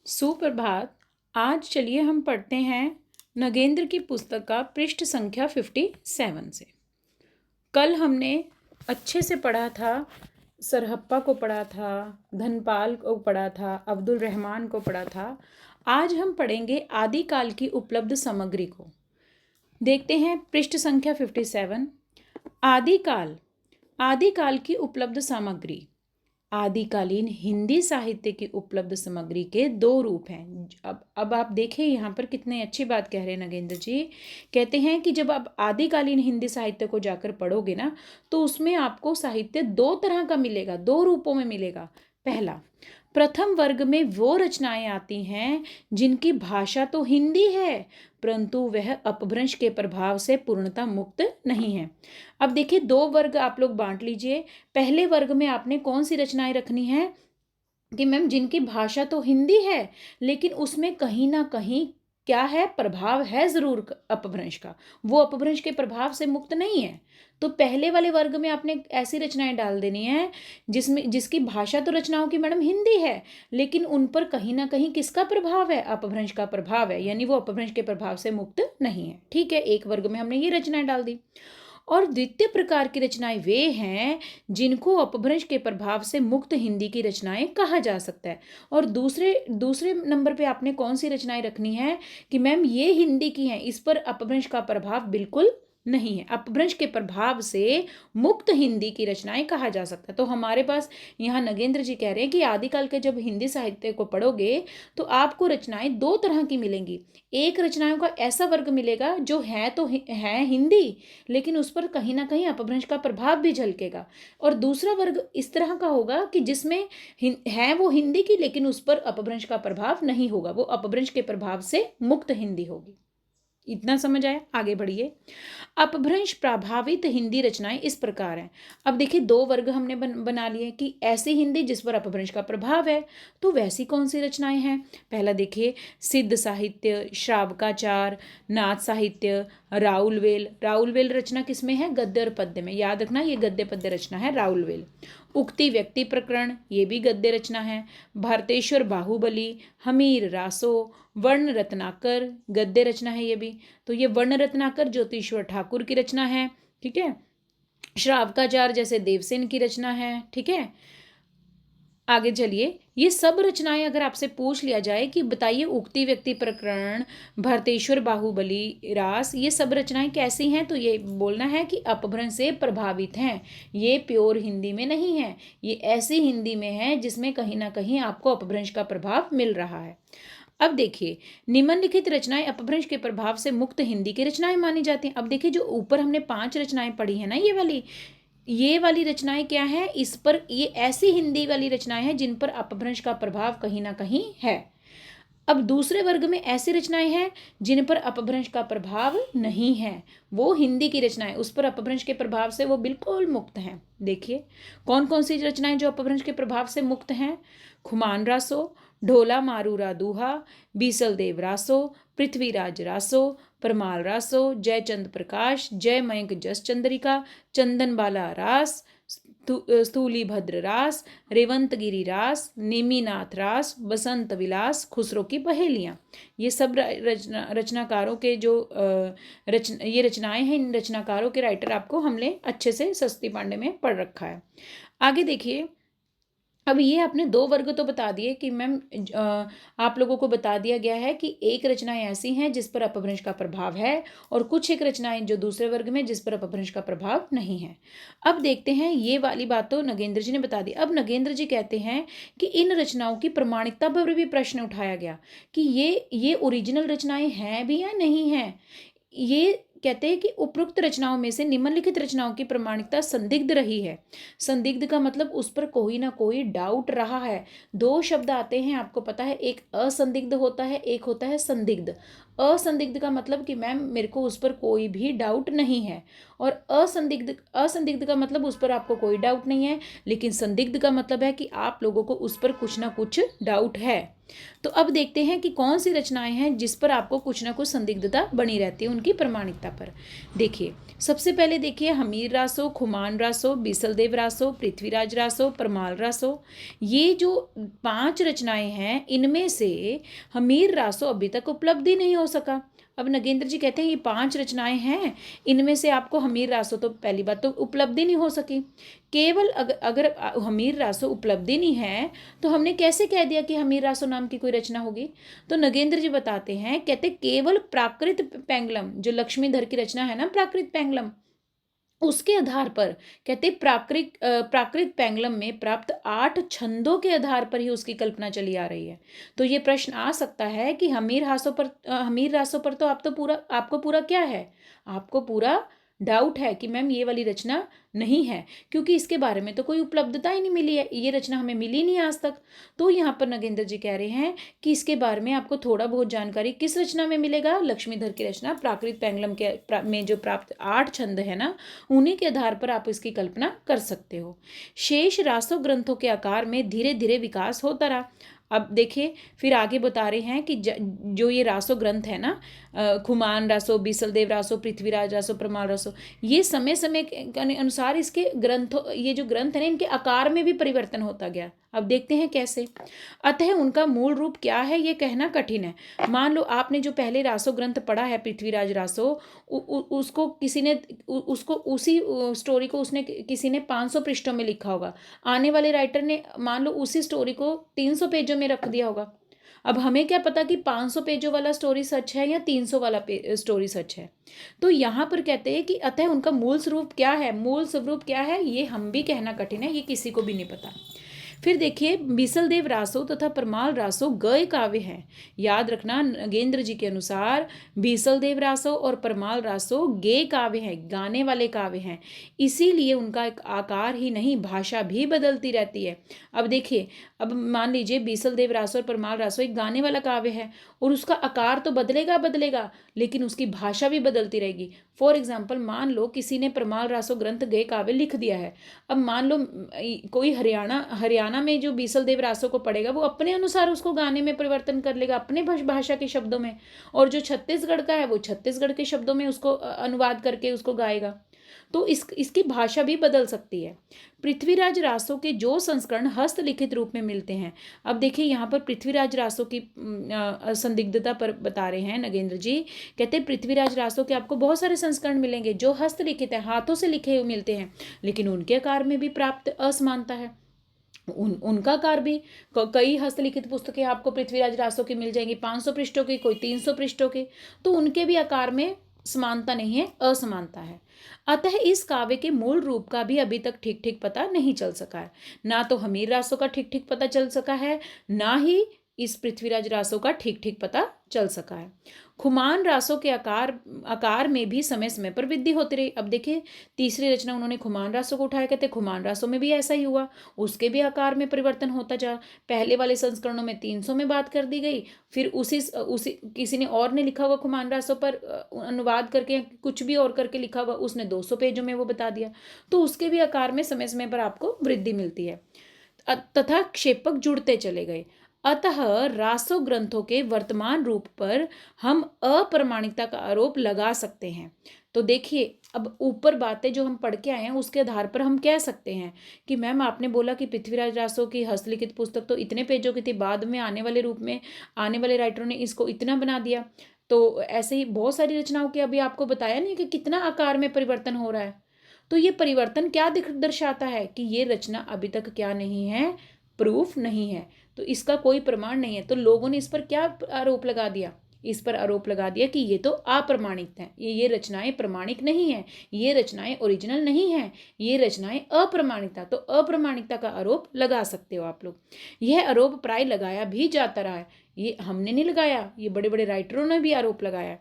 सुप्रभात। आज चलिए हम पढ़ते हैं नगेंद्र की पुस्तक का पृष्ठ संख्या 57 से। कल हमने अच्छे से पढ़ा था, सरहप्पा को पढ़ा था, धनपाल को पढ़ा था, अब्दुल रहमान को पढ़ा था। आज हम पढ़ेंगे आदिकाल की उपलब्ध सामग्री को। देखते हैं पृष्ठ संख्या 57। आदिकाल आदिकाल की उपलब्ध सामग्री। आदिकालीन हिंदी साहित्य की उपलब्ध सामग्री के दो रूप हैं। अब आप देखें यहाँ पर कितने अच्छी बात कह रहे हैं नगेंद्र जी। कहते हैं कि जब आप आदिकालीन हिंदी साहित्य को जाकर पढ़ोगे ना, तो उसमें आपको साहित्य दो तरह का मिलेगा, दो रूपों में मिलेगा। पहला, प्रथम वर्ग में वो रचनाएं आती हैं जिनकी भाषा तो हिंदी है, परंतु वह अपभ्रंश के प्रभाव से पूर्णतः मुक्त नहीं है। अब देखिए, दो वर्ग आप लोग बांट लीजिए। पहले वर्ग में आपने कौन सी रचनाएं रखनी है कि मैम जिनकी भाषा तो हिंदी है, लेकिन उसमें कहीं ना कहीं क्या है, प्रभाव है जरूर अपभ्रंश का, वो अपभ्रंश के प्रभाव से मुक्त नहीं है। तो पहले वाले वर्ग में आपने ऐसी रचनाएं डाल देनी है जिसकी भाषा तो रचनाओं की मैडम हिंदी है, लेकिन उन पर कहीं ना कहीं किसका प्रभाव है, अपभ्रंश का प्रभाव है, यानी वो अपभ्रंश के प्रभाव से मुक्त नहीं है। ठीक है, एक वर्ग में हमने ये रचनाएं डाल दी। और द्वितीय प्रकार की रचनाएं वे हैं जिनको अपभ्रंश के प्रभाव से मुक्त हिंदी की रचनाएं कहा जा सकता है। और दूसरे दूसरे नंबर पे आपने कौन सी रचनाएं रखनी है कि मैम ये हिंदी की हैं, इस पर अपभ्रंश का प्रभाव बिल्कुल नहीं है, अपभ्रंश के प्रभाव से मुक्त हिंदी की रचनाएं कहा जा सकता है। तो हमारे पास यहाँ नगेंद्र जी कह रहे हैं कि आदिकाल के जब हिंदी साहित्य को पढ़ोगे तो आपको रचनाएं दो तरह की मिलेंगी। एक रचनाओं का ऐसा वर्ग मिलेगा जो है तो है हिंदी, लेकिन उस पर कहीं ना कहीं अपभ्रंश का प्रभाव भी झलकेगा। और दूसरा वर्ग इस तरह का होगा कि जिसमें है वो हिंदी की, लेकिन उस पर अपभ्रंश का प्रभाव नहीं होगा, वो अपभ्रंश के प्रभाव से मुक्त हिंदी होगी। इतना समझ आया? आगे बढ़िए। अपभ्रंश प्रभावित हिंदी रचनाएं इस प्रकार हैं। अब देखिए, दो वर्ग हमने बना लिए कि ऐसी हिंदी जिस पर अपभ्रंश का प्रभाव है। तो वैसी कौन सी रचनाएं हैं? पहला देखिए, सिद्ध साहित्य, श्रावकाचार, नाथ साहित्य, राउलवेल। राउलवेल रचना किसमें है? गद्य और पद्य में। याद रखना, ये गद्य पद्य रचना है राउलवेल। उक्ति व्यक्ति प्रकरण, ये भी गद्य रचना है। भारतेश्वर बाहुबली, हमीर रासो, वर्ण रत्नाकर, गद्य रचना है ये भी। तो ये वर्ण रत्नाकर ज्योतिश्वर ठाकुर की रचना है। ठीक है, श्रावकाचार जैसे देवसेन की रचना है। ठीक है, आगे चलिए। ये सब रचनाएं अगर आपसे पूछ लिया जाए कि बताइए उक्ति व्यक्ति प्रकरण, भरतेश्वर बाहुबली, रास, ये सब रचनाएं कैसी हैं, तो ये बोलना है कि अपभ्रंश से प्रभावित हैं। ये प्योर हिंदी में नहीं है, ये ऐसी हिंदी में है जिसमें कहीं ना कहीं आपको अपभ्रंश का प्रभाव मिल रहा है। अब देखिए, निम्नलिखित रचनाएं अपभ्रंश के प्रभाव से मुक्त हिंदी की रचनाएं मानी जाती हैं। अब देखिए, जो ऊपर हमने 5 रचनाएं पढ़ी है ना, ये वाली रचनाएं क्या है, इस पर ये ऐसी हिंदी वाली रचनाएं हैं जिन पर अपभ्रंश का प्रभाव कहीं ना कहीं है। अब दूसरे वर्ग में ऐसी रचनाएं हैं जिन पर अपभ्रंश का प्रभाव नहीं है, वो हिंदी की रचनाएं, उस पर अपभ्रंश के प्रभाव से वो बिल्कुल मुक्त हैं। देखिए कौन कौन सी रचनाएं जो अपभ्रंश के प्रभाव से मुक्त हैं। खुमान रासो, ढोला मारूरा दूहा, बीसल देव रासो, पृथ्वीराज रासो, परमाल रासो, जयचंद प्रकाश, जय मयंक जस चंद्रिका, चंदनबाला रास, स्थूली भद्र रास, रेवंतगिरी रास, नेमीनाथ रास, बसंत विलास, खुसरो की पहेलियाँ। ये सब रचनाकारों के जो ये रचनाएं हैं, इन रचनाकारों के राइटर आपको हमने अच्छे से सस्ती पांडे में पढ़ रखा है। आगे देखिए, अब ये आपने दो वर्ग तो बता दिए कि मैम आप लोगों को बता दिया गया है कि एक रचनाएं ऐसी हैं जिस पर अपभ्रंश का प्रभाव है, और कुछ एक रचनाएं जो दूसरे वर्ग में जिस पर अपभ्रंश का प्रभाव नहीं है। अब देखते हैं, ये वाली बात तो नगेंद्र जी ने बता दी। अब नगेंद्र जी कहते हैं कि इन रचनाओं की प्रमाणिकता पर भी प्रश्न उठाया गया कि ये ओरिजिनल रचनाएं हैं भी या नहीं है। ये कहते हैं कि उपरोक्त रचनाओं में से निम्नलिखित रचनाओं की प्रमाणिकता संदिग्ध रही है। संदिग्ध का मतलब उस पर कोई ना कोई डाउट रहा है। दो शब्द आते हैं, आपको पता है, एक असंदिग्ध होता है, एक होता है संदिग्ध। असंदिग्ध का मतलब कि मैम मेरे को उस पर कोई भी डाउट नहीं है, और असंदिग्ध का मतलब उस पर आपको कोई डाउट नहीं है, लेकिन संदिग्ध का मतलब है कि आप लोगों को उस पर कुछ ना कुछ डाउट है। तो अब देखते हैं कि कौन सी रचनाएं हैं जिस पर आपको कुछ ना कुछ संदिग्धता बनी रहती है उनकी प्रमाणिकता पर। देखिए, सबसे पहले देखिए हमीर रासो, खुमान रासो, बीसलदेव रासो, पृथ्वीराज रासो, परमाल रासो। ये जो 5 रचनाएं हैं, इनमें से हमीर रासो अभी तक उपलब्ध ही नहीं हो सका। अब नगेंद्र जी कहते हैं ये 5 रचनाएं हैं, इनमें से आपको हमीर रासो तो पहली बात तो उपलब्धि नहीं हो सकी। केवल अगर हमीर रासो उपलब्धि नहीं है तो हमने कैसे कह दिया कि हमीर रासो नाम की कोई रचना होगी? तो नगेंद्र जी बताते हैं, कहते केवल प्राकृत पेंगलम, जो लक्ष्मीधर की रचना है ना प्राकृत पेंगलम, उसके आधार पर, कहते प्राकृत पेंगलम में प्राप्त 8 छंदों के आधार पर ही उसकी कल्पना चली आ रही है। तो ये प्रश्न आ सकता है कि हमीर रासों पर तो आपको पूरा क्या है, आपको पूरा डाउट है कि मैम ये वाली रचना नहीं है, क्योंकि इसके बारे में तो कोई उपलब्धता ही नहीं मिली है, ये रचना हमें मिली नहीं आज तक। तो यहाँ पर नगेंद्र जी कह रहे हैं कि इसके बारे में आपको थोड़ा बहुत जानकारी किस रचना में मिलेगा, लक्ष्मीधर की रचना प्राकृत पेंगलम में जो प्राप्त 8 छंद है ना, उन्हीं के आधार पर आप इसकी कल्पना कर सकते हो। शेष रासो ग्रंथों के आकार में धीरे धीरे विकास होता रहा। अब देखिए फिर आगे बता रहे हैं कि जो ये रासो ग्रंथ है ना, खुमान रासो, बीसलदेव रासो, पृथ्वीराज रासो, परमाल रासो, ये समय समय के अनुसार इसके ग्रंथों, ये जो ग्रंथ है ना, इनके आकार में भी परिवर्तन होता गया। अब देखते हैं कैसे। अतः उनका मूल रूप क्या है ये कहना कठिन है। मान लो आपने जो पहले रासो ग्रंथ पढ़ा है पृथ्वीराज रासो, उसको किसी ने उसको उसी स्टोरी को उसने किसी ने 500 पृष्ठों में लिखा होगा, आने वाले राइटर ने मान लो उसी स्टोरी को 300 पेजों में रख दिया होगा। अब हमें क्या पता कि 500 पेजों वाला स्टोरी सच है या 300 वाला स्टोरी सच है। तो यहाँ पर कहते हैं कि अतः उनका मूल स्वरूप क्या है, मूल स्वरूप क्या है, ये हम भी कहना कठिन है, ये किसी को भी नहीं पता। फिर देखिए बीसलदेव रासो तथा परमाल रासो गय काव्य हैं। याद रखना नगेंद्र जी के अनुसार बीसलदेव रासो और परमाल रासो गे काव्य हैं, गाने वाले काव्य हैं, इसीलिए उनका एक आकार ही नहीं भाषा भी बदलती रहती है। अब देखिए, अब मान लीजिए बीसलदेव रासो और परमाल रासो एक गाने वाला काव्य है, और उसका आकार तो बदलेगा, लेकिन उसकी भाषा भी बदलती रहेगी। फॉर एग्जाम्पल, मान लो किसी ने परमाल रासो ग्रंथ गए काव्य लिख दिया है। अब मान लो कोई हरियाणा में जो बीसलदेव रासो को पढ़ेगा, वो अपने अनुसार उसको गाने में परिवर्तन कर लेगा, अपने भाषा के शब्दों में, और जो छत्तीसगढ़ का है वो छत्तीसगढ़ के शब्दों में उसको अनुवाद करके उसको गाएगा। तो इसकी भाषा भी बदल सकती है। पृथ्वीराज रासो के जो संस्करण हस्तलिखित रूप में मिलते हैं, अब देखिए यहाँ पर पृथ्वीराज रासो की संदिग्धता पर बता रहे हैं नगेंद्र जी। कहते हैं पृथ्वीराज रासो के आपको बहुत सारे संस्करण मिलेंगे जो हस्तलिखित है, हाथों से लिखे हुए मिलते हैं, लेकिन उनके आकार में भी प्राप्त असमानता है। उनका आकार भी, कई हस्तलिखित पुस्तकें आपको पृथ्वीराज रासो की मिल जाएंगी 500 पृष्ठों की, कोई 300 पृष्ठों की, तो उनके भी आकार में समानता नहीं है, असमानता है। अतः इस काव्य के मूल रूप का भी अभी तक ठीक ठीक पता नहीं चल सका है। ना तो हमीर रासो का ठीक ठीक पता चल सका है, ना ही इस पृथ्वीराज रासो का ठीक ठीक पता चल सका है। खुमान रासो के आकार में भी समय समय पर वृद्धि होती रही। अब देखिए तीसरी रचना उन्होंने खुमान रासो को उठाया, कहते खुमान रासो में भी ऐसा ही हुआ, उसके भी आकार में परिवर्तन होता जा। पहले वाले संस्करणों में 300 में बात कर दी गई, फिर उसी किसी ने और ने लिखा हुआ खुमान रासो पर अनुवाद करके कुछ भी और करके लिखा हुआ, उसने 200 पेजों में वो बता दिया, तो उसके भी आकार में समय समय पर आपको वृद्धि मिलती है, तथा क्षेपक जुड़ते चले गए। अतः रासो ग्रंथों के वर्तमान रूप पर हम अप्रमाणिकता का आरोप लगा सकते हैं। तो देखिए, अब ऊपर बातें जो हम पढ़ के आए हैं उसके आधार पर हम कह सकते हैं कि मैम आपने बोला कि पृथ्वीराज रासो की हस्तलिखित पुस्तक तो इतने पेजों की थी, बाद में आने वाले रूप में आने वाले राइटरों ने इसको इतना बना दिया। तो ऐसे ही बहुत सारी रचनाओं के अभी आपको बताया नहीं कि कितना आकार में परिवर्तन हो रहा है। तो ये परिवर्तन क्या दर्शाता है कि ये रचना अभी तक क्या नहीं है, प्रूफ नहीं है, तो इसका कोई प्रमाण नहीं है। तो लोगों ने इस पर क्या आरोप लगा दिया, इस पर आरोप लगा दिया कि ये तो अप्रमाणित है, ये रचनाएं प्रमाणिक नहीं है, ये रचनाएं ओरिजिनल नहीं है, ये रचनाएं अप्रमाणिकता, तो अप्रमाणिकता का आरोप लगा सकते हो आप लोग। यह आरोप प्राय लगाया भी जाता रहा है, ये हमने नहीं लगाया, ये बड़े बड़े राइटरों ने भी आरोप लगाया।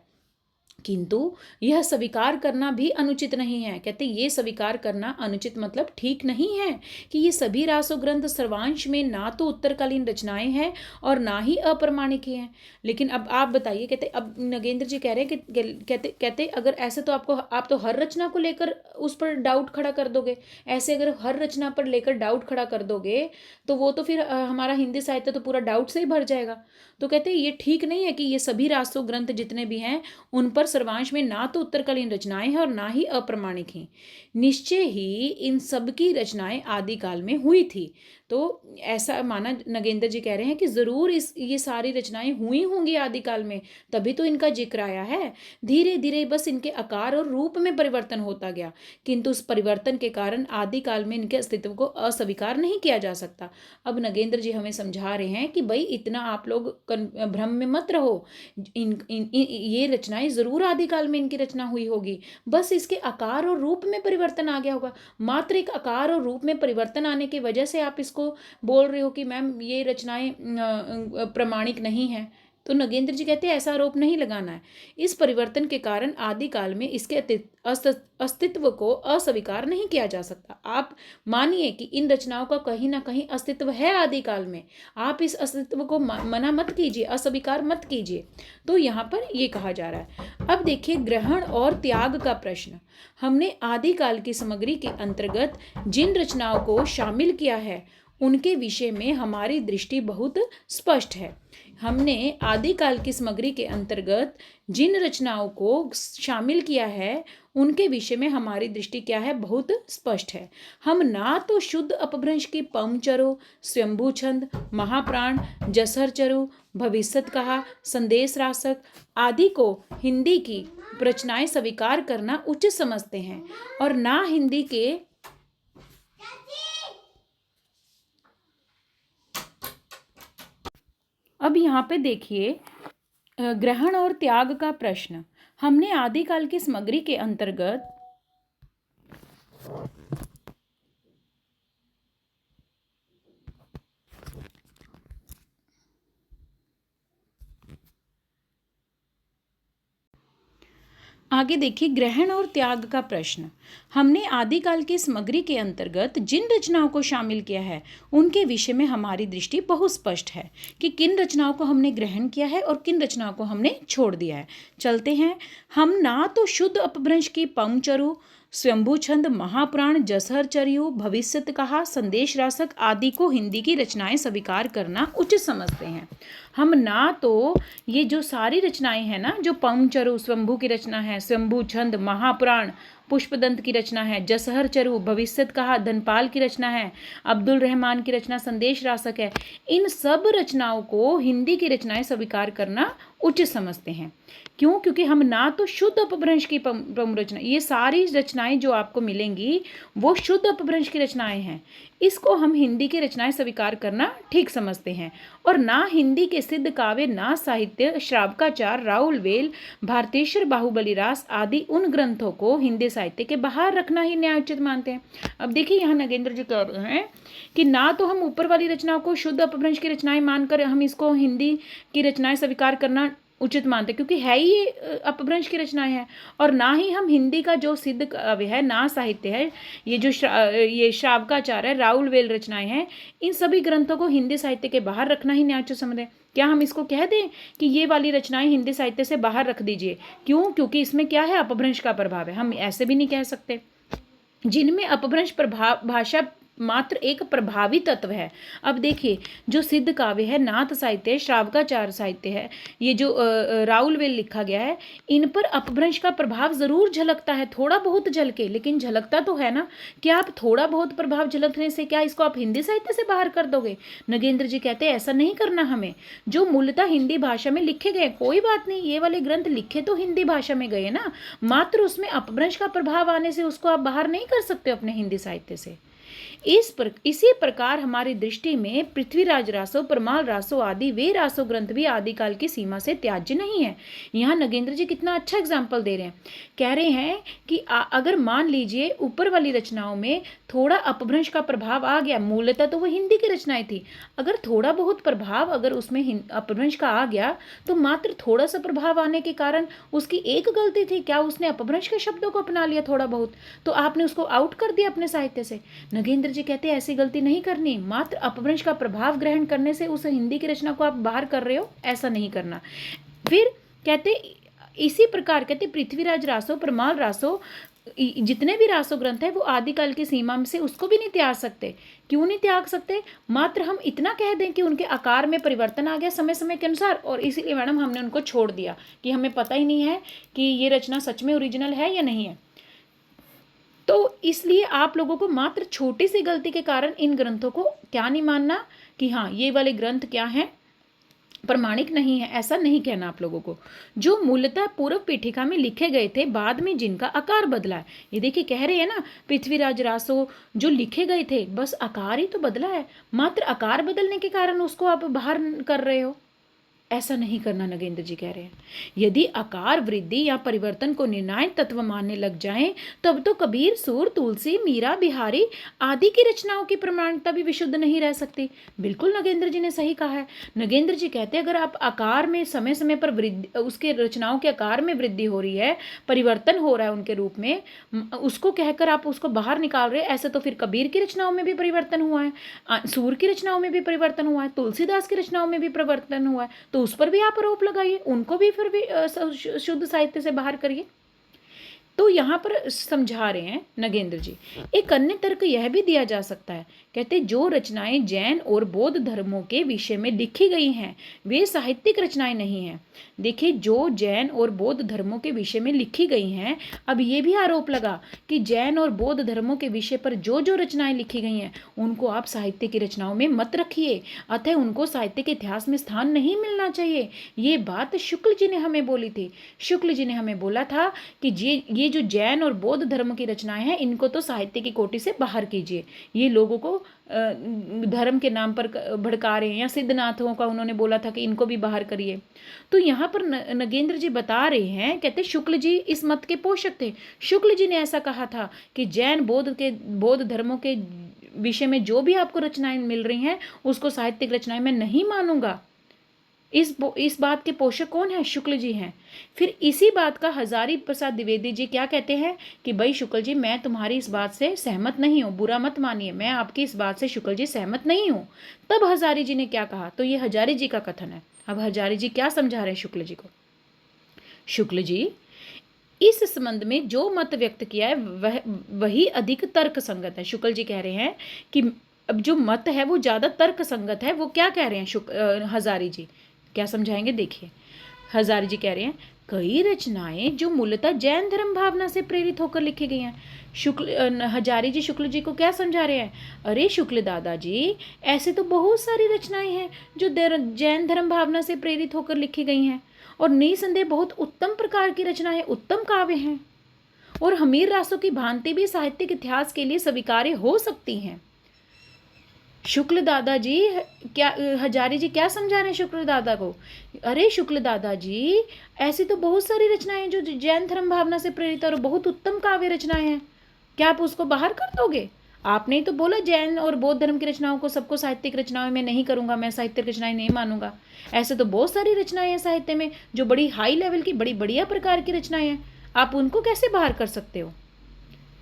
किंतु यह स्वीकार करना भी अनुचित नहीं है। कहते ये स्वीकार करना अनुचित मतलब ठीक नहीं है कि ये सभी रासो ग्रंथ सर्वांश में ना तो उत्तरकालीन रचनाएं हैं और ना ही अप्रमाणिक हैं। लेकिन अब आप बताइए, कहते अब नगेंद्र जी कह रहे हैं कि कहते अगर ऐसे तो आप तो हर रचना को लेकर उस पर डाउट खड़ा कर दोगे। ऐसे अगर हर रचना पर लेकर डाउट खड़ा कर दोगे तो वो तो फिर हमारा हिंदी साहित्य तो पूरा डाउट से ही भर जाएगा। तो कहते हैं ये ठीक नहीं है कि ये सभी रासो ग्रंथ जितने भी हैं उन पर सर्वांश में ना तो उत्तरकालीन रचनाएं हैं और ना ही अप्रमाणिक हैं। निश्चय ही इन सब की रचनाएं आदिकाल में हुई थी। तो ऐसा माना नगेंद्र जी कह रहे हैं कि जरूर ये सारी रचनाएं हुई होंगी आदिकाल में, तभी तो इनका जिक्र आया है। धीरे धीरे बस इनके आकार और रूप में परिवर्तन होता गया, किंतु उस परिवर्तन के कारण आदिकाल में इनके अस्तित्व को अस्वीकार नहीं किया जा सकता। अब नगेंद्र जी हमें समझा रहे हैं कि भाई इतना आप लोग भ्रम में मत रहो। ये रचनाएं जरूर आदिकाल में इनकी रचना हुई होगी, बस इसके आकार और रूप में परिवर्तन आ गया होगा। मात्र एक आकार और रूप में परिवर्तन आने की वजह से आप इसको बोल रहे हो कि मैम ये रचनाएं प्रमाणिक नहीं है। तो नगेंद्र जी कहते हैं ऐसा आरोप नहीं लगाना है। इस परिवर्तन के कारण आदिकाल में इसके अस्तित्व को अस्वीकार नहीं किया जा सकता। आप मानिए कि इन रचनाओं का कहीं ना कहीं अस्तित्व है आदिकाल में, आप इस अस्तित्व को मना मत कीजिए, अस्वीकार मत कीजिए। तो यहाँ पर ये कहा जा रहा है। अब देखिए ग्रहण और त्याग का प्रश्न। हमने आदिकाल की सामग्री के अंतर्गत जिन रचनाओं को शामिल किया है उनके विषय में हमारी दृष्टि बहुत स्पष्ट है। हमने आदिकाल की सामग्री के अंतर्गत जिन रचनाओं को शामिल किया है उनके विषय में हमारी दृष्टि क्या है, बहुत स्पष्ट है। हम ना तो शुद्ध अपभ्रंश की पमचरो, स्वयंभू छंद, महाप्राण, जसहर चरु, भविष्यत कहा, संदेश रासक आदि को हिंदी की रचनाएं स्वीकार करना उचित समझते हैं और ना हिंदी के अब यहाँ पे देखिए ग्रहण और त्याग का प्रश्न। हमने आदिकाल की सामग्री के अंतर्गत आगे देखिए ग्रहण और त्याग का प्रश्न। हमने आदिकाल की सामग्री के अंतर्गत जिन रचनाओं को शामिल किया है उनके विषय में हमारी दृष्टि बहुत स्पष्ट है कि किन रचनाओं को हमने ग्रहण किया है और किन रचनाओं को हमने छोड़ दिया है। चलते हैं। हम ना तो शुद्ध अपभ्रंश की पमचरु, स्वयंभू छंद, महापुराण, जसहर चरयु, भविष्यत कहा, संदेश रासक आदि को हिंदी की रचनाएं स्वीकार करना उचित समझते हैं। हम ना तो ये जो सारी रचनाएं हैं ना, जो पमचरु स्वयंभू की रचना है, स्वयंभू छंद, महापुराण पुष्पदंत की रचना है, जसहर चरु भविष्यत कहा धनपाल की रचना है, अब्दुल रहमान की रचना संदेश रासक है, इन सब रचनाओं को हिंदी की रचनाएं स्वीकार करना उचित समझते हैं। क्यों? क्योंकि हम ना तो शुद्ध अपभ्रंश की रचना, ये सारी रचनाएं जो आपको मिलेंगी वो शुद्ध अपभ्रंश की रचनाएं हैं, इसको हम हिंदी की रचनाएं स्वीकार करना ठीक समझते हैं। और ना हिंदी के सिद्ध काव्य, ना साहित्य, श्रावकाचार, राउल वेल, भारतेश्वर बाहुबलीरास आदि उन ग्रंथों को हिंदी साहित्य के बाहर रखना ही न्यायोचित मानते हैं। अब देखिए यहाँ नगेंद्र जी कह रहे हैं कि ना तो हम ऊपर वाली रचनाओं को शुद्ध अपभ्रंश की रचनाएं मानकर हम इसको हिंदी की रचनाएं स्वीकार करना उचित मानते हैं क्योंकि है ही ये अपभ्रंश की रचनाएं हैं, और ना ही हम हिंदी का जो सिद्ध काव्य है, ना साहित्य है, ये जो ये श्रावकाचार है, राउल वेल रचनाएं हैं, इन सभी ग्रंथों को हिंदी साहित्य के बाहर रखना ही न्यायोचित समझें। क्या हम इसको कह दें कि ये वाली रचनाएं हिंदी साहित्य से बाहर रख दीजिए? क्यों? क्योंकि इसमें क्या है, अपभ्रंश का प्रभाव है। हम ऐसे भी नहीं कह सकते। जिनमें अपभ्रंश प्रभाव भाषा मात्र एक प्रभावी तत्व है। अब देखिए जो सिद्ध काव्य है, नाथ साहित्य है, श्रावकाचार साहित्य है, ये जो राउल वेल लिखा गया है, इन पर अपभ्रंश का प्रभाव जरूर झलकता है, थोड़ा बहुत झलके, लेकिन झलकता तो है ना। क्या आप थोड़ा बहुत प्रभाव झलकने से क्या इसको आप हिंदी साहित्य से बाहर कर दोगे? नगेंद्र जी कहते हैं ऐसा नहीं करना हमें। जो मूलतः हिंदी भाषा में लिखे गए, कोई बात नहीं, ये वाले ग्रंथ लिखे तो हिंदी भाषा में गए ना, मात्र उसमें अपभ्रंश का प्रभाव आने से उसको आप बाहर नहीं कर सकते अपने हिंदी साहित्य से। इसी प्रकार हमारी दृष्टि में पृथ्वीराज रासो, परमाल रासो आदि वे रासो ग्रंथ भी आदिकाल की सीमा से त्याज्य नहीं है। यहाँ नगेंद्र जी कितना अच्छा एग्जाम्पल दे रहे हैं। कह रहे हैं कि अगर मान लीजिए ऊपर वाली रचनाओं में थोड़ा अपभ्रंश का प्रभाव आ गया, मूलतः तो वो हिंदी की रचनाएं थी, अगर थोड़ा बहुत प्रभाव अगर उसमें अपभ्रंश का आ गया तो मात्र थोड़ा सा प्रभाव आने के कारण उसकी एक गलती थी, क्या उसने अपभ्रंश के शब्दों को अपना लिया थोड़ा बहुत, तो आपने उसको आउट कर दिया अपने साहित्य से। नगेंद्र जी कहते हैं ऐसी गलती नहीं करनी, मात्र अपभ्रंश का प्रभाव ग्रहण करने से उस हिंदी की रचना को आप बाहर कर रहे हो, ऐसा नहीं करना। फिर कहते इसी प्रकार कहते पृथ्वीराज रासो, परमाल रासो, जितने भी रासो ग्रंथ है वो आदिकाल की सीमा से उसको भी नहीं त्याग सकते। क्यों नहीं त्याग सकते? मात्र हम इतना कह दें कि उनके आकार में परिवर्तन आ गया समय समय के अनुसार, और इसीलिए मैडम हमने उनको छोड़ दिया कि हमें पता ही नहीं है कि ये रचना सच में ओरिजिनल है या नहीं है। तो इसलिए आप लोगों को मात्र छोटी सी गलती के कारण इन ग्रंथों को क्या नहीं मानना कि हाँ ये वाले ग्रंथ क्या हैं, प्रमाणिक नहीं है, ऐसा नहीं कहना आप लोगों को। जो मूलतः पूर्व पीठिका में लिखे गए थे, बाद में जिनका आकार बदला है, ये देखिए कह रहे हैं ना पृथ्वीराज रासो जो लिखे गए थे बस आकार ही तो बदला है, मात्र आकार बदलने के कारण उसको आप बाहर कर रहे हो, ऐसा नहीं करना नगेंद्र जी कह रहे हैं। यदि आकार वृद्धि या परिवर्तन को निर्णायक तत्व मानने लग जाएं तब तो कबीर, सूर, तुलसी, मीरा, बिहारी आदि की रचनाओं की प्रमाणिकता भी विशुद्ध नहीं रह सकती। बिल्कुल नगेंद्र जी ने सही कहा है। नगेंद्र जी कहते हैं अगर आप आकार में समय समय पर वृद्धि, उसके रचनाओं के आकार में वृद्धि हो रही है, परिवर्तन हो रहा है उनके रूप में, उसको कहकर आप उसको बाहर निकाल रहे हैं, ऐसे तो फिर कबीर की रचनाओं में भी परिवर्तन हुआ है, सूर की रचनाओं में भी परिवर्तन हुआ है, तुलसीदास की रचनाओं में भी परिवर्तन हुआ है, तो उस पर भी आप आरोप लगाइए, उनको भी फिर भी शुद्ध साहित्य से बाहर करिए। तो यहाँ पर समझा रहे हैं नगेंद्र जी। एक अन्य तर्क यह भी दिया जा सकता है, कहते जो रचनाएं जैन और बौद्ध धर्मों के विषय में लिखी गई हैं वे साहित्यिक रचनाएं नहीं हैं। देखिए जो जैन और बौद्ध धर्मों के विषय में लिखी गई हैं, अब ये भी आरोप लगा कि जैन और बौद्ध धर्मों के विषय पर जो जो रचनाएं लिखी गई हैं उनको आप साहित्य की रचनाओं में मत रखिए, अतः उनको साहित्य के इतिहास में स्थान नहीं मिलना चाहिए। ये बात शुक्ल जी ने हमें बोली थी। शुक्ल जी ने हमें बोला था कि ये जो जैन और बौद्ध धर्म की रचनाएं हैं इनको तो साहित्य की कोटि से बाहर कीजिए, ये लोगों को धर्म के नाम पर भड़का रहे हैं, या सिद्धनाथों का उन्होंने बोला था कि इनको भी बाहर करिए। तो यहाँ पर नगेंद्र जी बता रहे हैं, कहते शुक्ल जी इस मत के पोषक थे। शुक्ल जी ने ऐसा कहा था कि जैन बौद्ध धर्मों के विषय में जो भी आपको रचनाएं मिल रही हैं उसको साहित्यिक रचनाएं मैं नहीं मानूंगा। इस बात के पोषक कौन है? शुक्ल जी हैं। फिर इसी बात का हजारी प्रसाद द्विवेदी जी क्या कहते हैं कि भाई शुक्ल जी मैं तुम्हारी इस बात से सहमत नहीं हूँ, बुरा मत मानिए, मैं आपकी इस बात से शुक्ल जी सहमत नहीं हूँ। तब हजारी जी ने क्या कहा? तो ये हजारी जी का कथन है। अब हजारी जी क्या समझा रहे हैं शुक्ल जी को? शुक्ल जी इस संबंध में जो मत व्यक्त किया है वही अधिक तर्क संगत है। शुक्ल जी कह रहे हैं कि अब जो मत है वो ज्यादा तर्क संगत है। वो क्या कह रहे हैं हजारी जी, क्या समझाएंगे? देखिए हजारी जी कह रहे हैं कई रचनाएं जो मूलतः जैन धर्म भावना से प्रेरित होकर लिखी गई हैं। हजारी जी शुक्ल जी को क्या समझा रहे हैं? अरे शुक्ल दादाजी ऐसे तो बहुत सारी रचनाएं हैं जो जैन धर्म भावना से प्रेरित होकर लिखी गई हैं, और निसंदेह बहुत उत्तम प्रकार की रचनाएं, उत्तम काव्य हैं, और हमीर रासों की भांति भी साहित्यिक इतिहास के लिए स्वीकार्य हो सकती हैं। शुक्ल दादाजी क्या, हजारी जी क्या समझा रहे हैं शुक्ल दादा को? अरे शुक्ल दादाजी ऐसी तो बहुत सारी रचनाएं जो जैन धर्म भावना से प्रेरित और बहुत उत्तम काव्य रचनाएं हैं, क्या आप उसको बाहर कर दोगे? आपने ही तो बोला जैन और बौद्ध धर्म की रचनाओं को सबको साहित्यिक रचनाओं में नहीं करूंगा, मैं साहित्यिक रचनाएं नहीं मानूंगा। ऐसे तो बहुत सारी रचनाएं हैं साहित्य में जो बड़ी हाई लेवल की, बड़ी बढ़िया प्रकार की रचनाएं हैं, आप उनको कैसे बाहर कर सकते हो?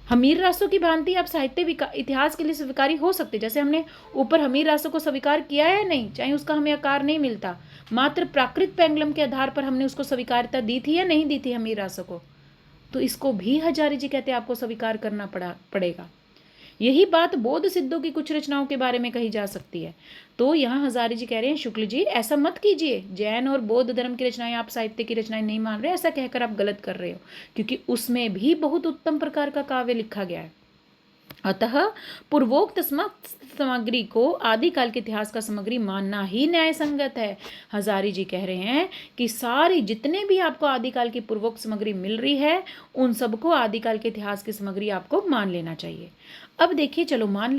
हमीर रासों की भांति आप साहित्य इतिहास के लिए स्वीकारी हो सकते, जैसे हमने ऊपर हमीर रासों को स्वीकार किया है नहीं, चाहे उसका हमें आकार नहीं मिलता, मात्र प्राकृत पेंगलम के आधार पर हमने उसको स्वीकार्यता दी थी या नहीं दी थी हमीर रासों को, तो इसको भी हजारी जी कहते हैं आपको स्वीकार करना पड़ेगा। यही बात बौद्ध सिद्धों की कुछ रचनाओं के बारे में कही जा सकती है। तो यहाँ हजारी जी कह रहे हैं शुक्ल जी ऐसा मत कीजिए, जैन और बौद्ध धर्म की रचनाएं आप साहित्य की रचनाएं नहीं मान रहे, ऐसा कहकर आप गलत कर रहे हो, क्योंकि उसमें भी बहुत उत्तम प्रकार का काव्य लिखा गया है। अतः पूर्वोक्त सामग्री को आदिकाल के इतिहास का सामग्री मानना ही न्याय संगत है। हजारी जी कह रहे हैं कि सारी जितने भी आपको आदिकाल की पूर्वोक्त सामग्री मिल रही है उन सबको आदिकाल के इतिहास की सामग्री आपको मान लेना चाहिए। अब देखिए, चलो मान